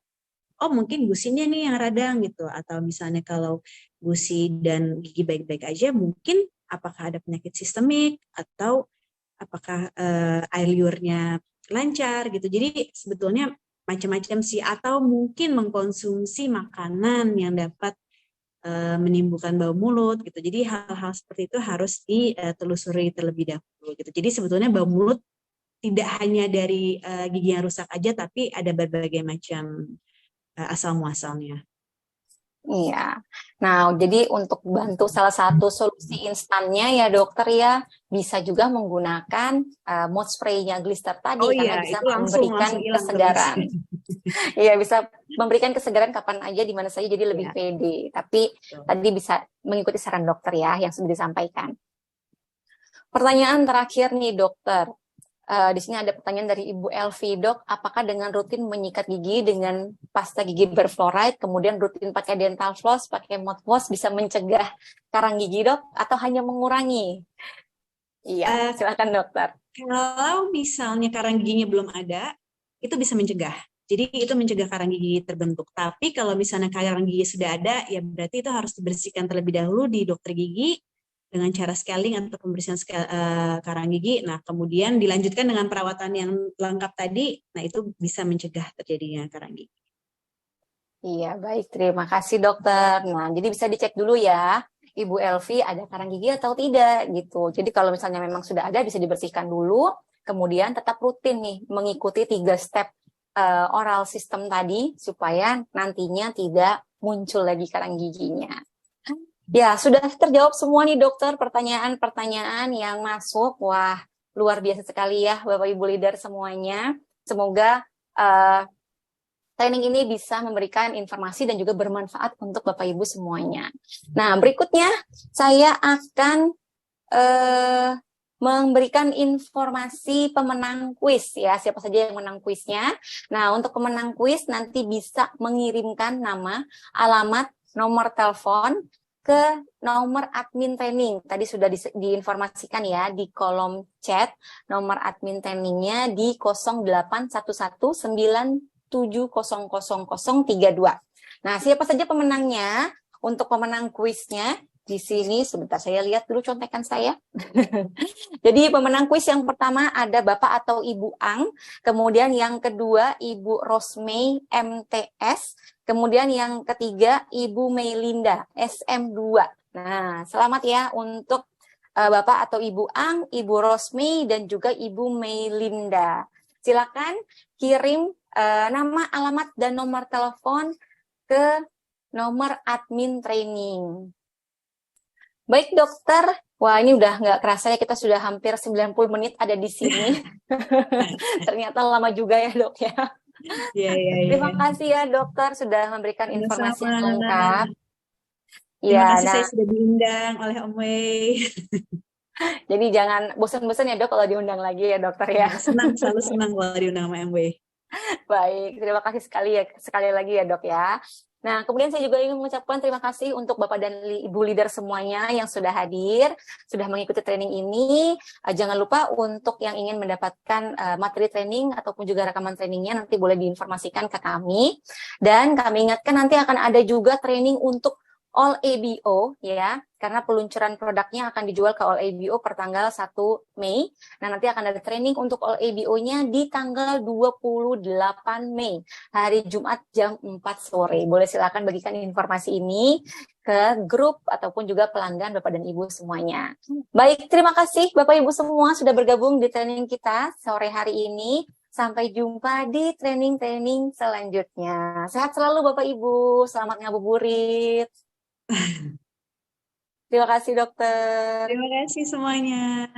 oh mungkin gusinya nih yang radang gitu, atau misalnya kalau gusi dan gigi baik-baik aja mungkin apakah ada penyakit sistemik atau apakah air liurnya lancar gitu. Jadi sebetulnya macam-macam sih, atau mungkin mengkonsumsi makanan yang dapat menimbulkan bau mulut gitu. Jadi hal-hal seperti itu harus ditelusuri terlebih dahulu gitu. Jadi sebetulnya bau mulut tidak hanya dari gigi yang rusak aja, tapi ada berbagai macam asal muasalnya. Iya. Nah, jadi untuk bantu salah satu solusi instannya ya dokter ya, bisa juga menggunakan mouth spray-nya Glister Oh tadi iya, karena bisa itu langsung memberikan hilang terus. kesegaran. Iya, bisa memberikan kesegaran kapan aja di mana saja jadi lebih Ya, pede. Tapi betul. tadi bisa mengikuti saran dokter ya yang sudah disampaikan. Pertanyaan terakhir nih dokter. Di sini ada pertanyaan dari Ibu Elvi, dok, apakah dengan rutin menyikat gigi dengan pasta gigi berfluoride, kemudian rutin pakai dental floss, pakai mouthwash bisa mencegah karang gigi dok, atau hanya mengurangi? Iya, Eh, silakan dokter. Kalau misalnya karang giginya belum ada, itu bisa mencegah. Jadi itu mencegah karang gigi terbentuk. Tapi kalau misalnya karang gigi sudah ada, ya berarti itu harus dibersihkan terlebih dahulu di dokter gigi dengan cara scaling atau pembersihan karang gigi. Nah, kemudian dilanjutkan dengan perawatan yang lengkap tadi. Nah, itu bisa mencegah terjadinya karang gigi. Iya, baik, terima kasih dokter. Nah, jadi bisa dicek dulu ya, Ibu Elvi ada karang gigi atau tidak gitu. Jadi kalau misalnya memang sudah ada, bisa dibersihkan dulu, kemudian tetap rutin nih mengikuti 3 step oral system tadi supaya nantinya tidak muncul lagi karang giginya. Ya, sudah terjawab semua nih dokter pertanyaan-pertanyaan yang masuk. Wah, luar biasa sekali ya Bapak Ibu leader semuanya. Semoga training ini bisa memberikan informasi dan juga bermanfaat untuk Bapak Ibu semuanya. Nah, berikutnya saya akan memberikan informasi pemenang kuis ya, siapa saja yang menang kuisnya. Nah, untuk pemenang kuis nanti bisa mengirimkan nama, alamat, nomor telepon ke nomor admin training. Tadi sudah diinformasikan ya di kolom chat, nomor admin trainingnya di 081197000032. Nah, siapa saja pemenangnya? Untuk pemenang kuisnya, di sini sebentar saya lihat dulu contekan saya. Jadi pemenang kuis yang pertama ada Bapak atau Ibu Ang, kemudian yang kedua Ibu Rosmei MTS, kemudian yang ketiga Ibu Meilinda SM2. Nah, selamat ya untuk Bapak atau Ibu Ang, Ibu Rosmei dan juga Ibu Meilinda. Silakan kirim nama, alamat dan nomor telepon ke nomor admin training. Baik dokter, wah ini udah nggak kerasa ya kita sudah hampir 90 menit ada di sini. Ternyata lama juga ya dok ya. Iya, iya, iya. Terima kasih ya dokter sudah memberikan informasi yang lengkap. Sama-sama. Terima Ya, kasih nah saya sudah diundang oleh Om Wei. jadi jangan bosan-bosan ya dok kalau diundang lagi ya dokter ya. Senang, selalu senang kalau diundang sama MW. Baik, terima kasih sekali lagi ya dok ya. Nah, kemudian saya juga ingin mengucapkan terima kasih untuk Bapak dan Ibu leader semuanya yang sudah hadir, sudah mengikuti training ini. Jangan lupa untuk yang ingin mendapatkan materi training ataupun juga rekaman trainingnya nanti boleh diinformasikan ke kami. Dan kami ingatkan nanti akan ada juga training untuk All ABO ya, karena peluncuran produknya akan dijual ke All ABO per tanggal 1 Mei. Nah, nanti akan ada training untuk All ABO-nya di tanggal 28 Mei, hari Jumat jam 4 sore. Boleh silakan bagikan informasi ini ke grup ataupun juga pelanggan Bapak dan Ibu semuanya. Baik, terima kasih Bapak Ibu semua sudah bergabung di training kita sore hari ini. Sampai jumpa di training-training selanjutnya. Sehat selalu Bapak Ibu, selamat ngabuburit. Terima kasih dokter. Terima kasih semuanya.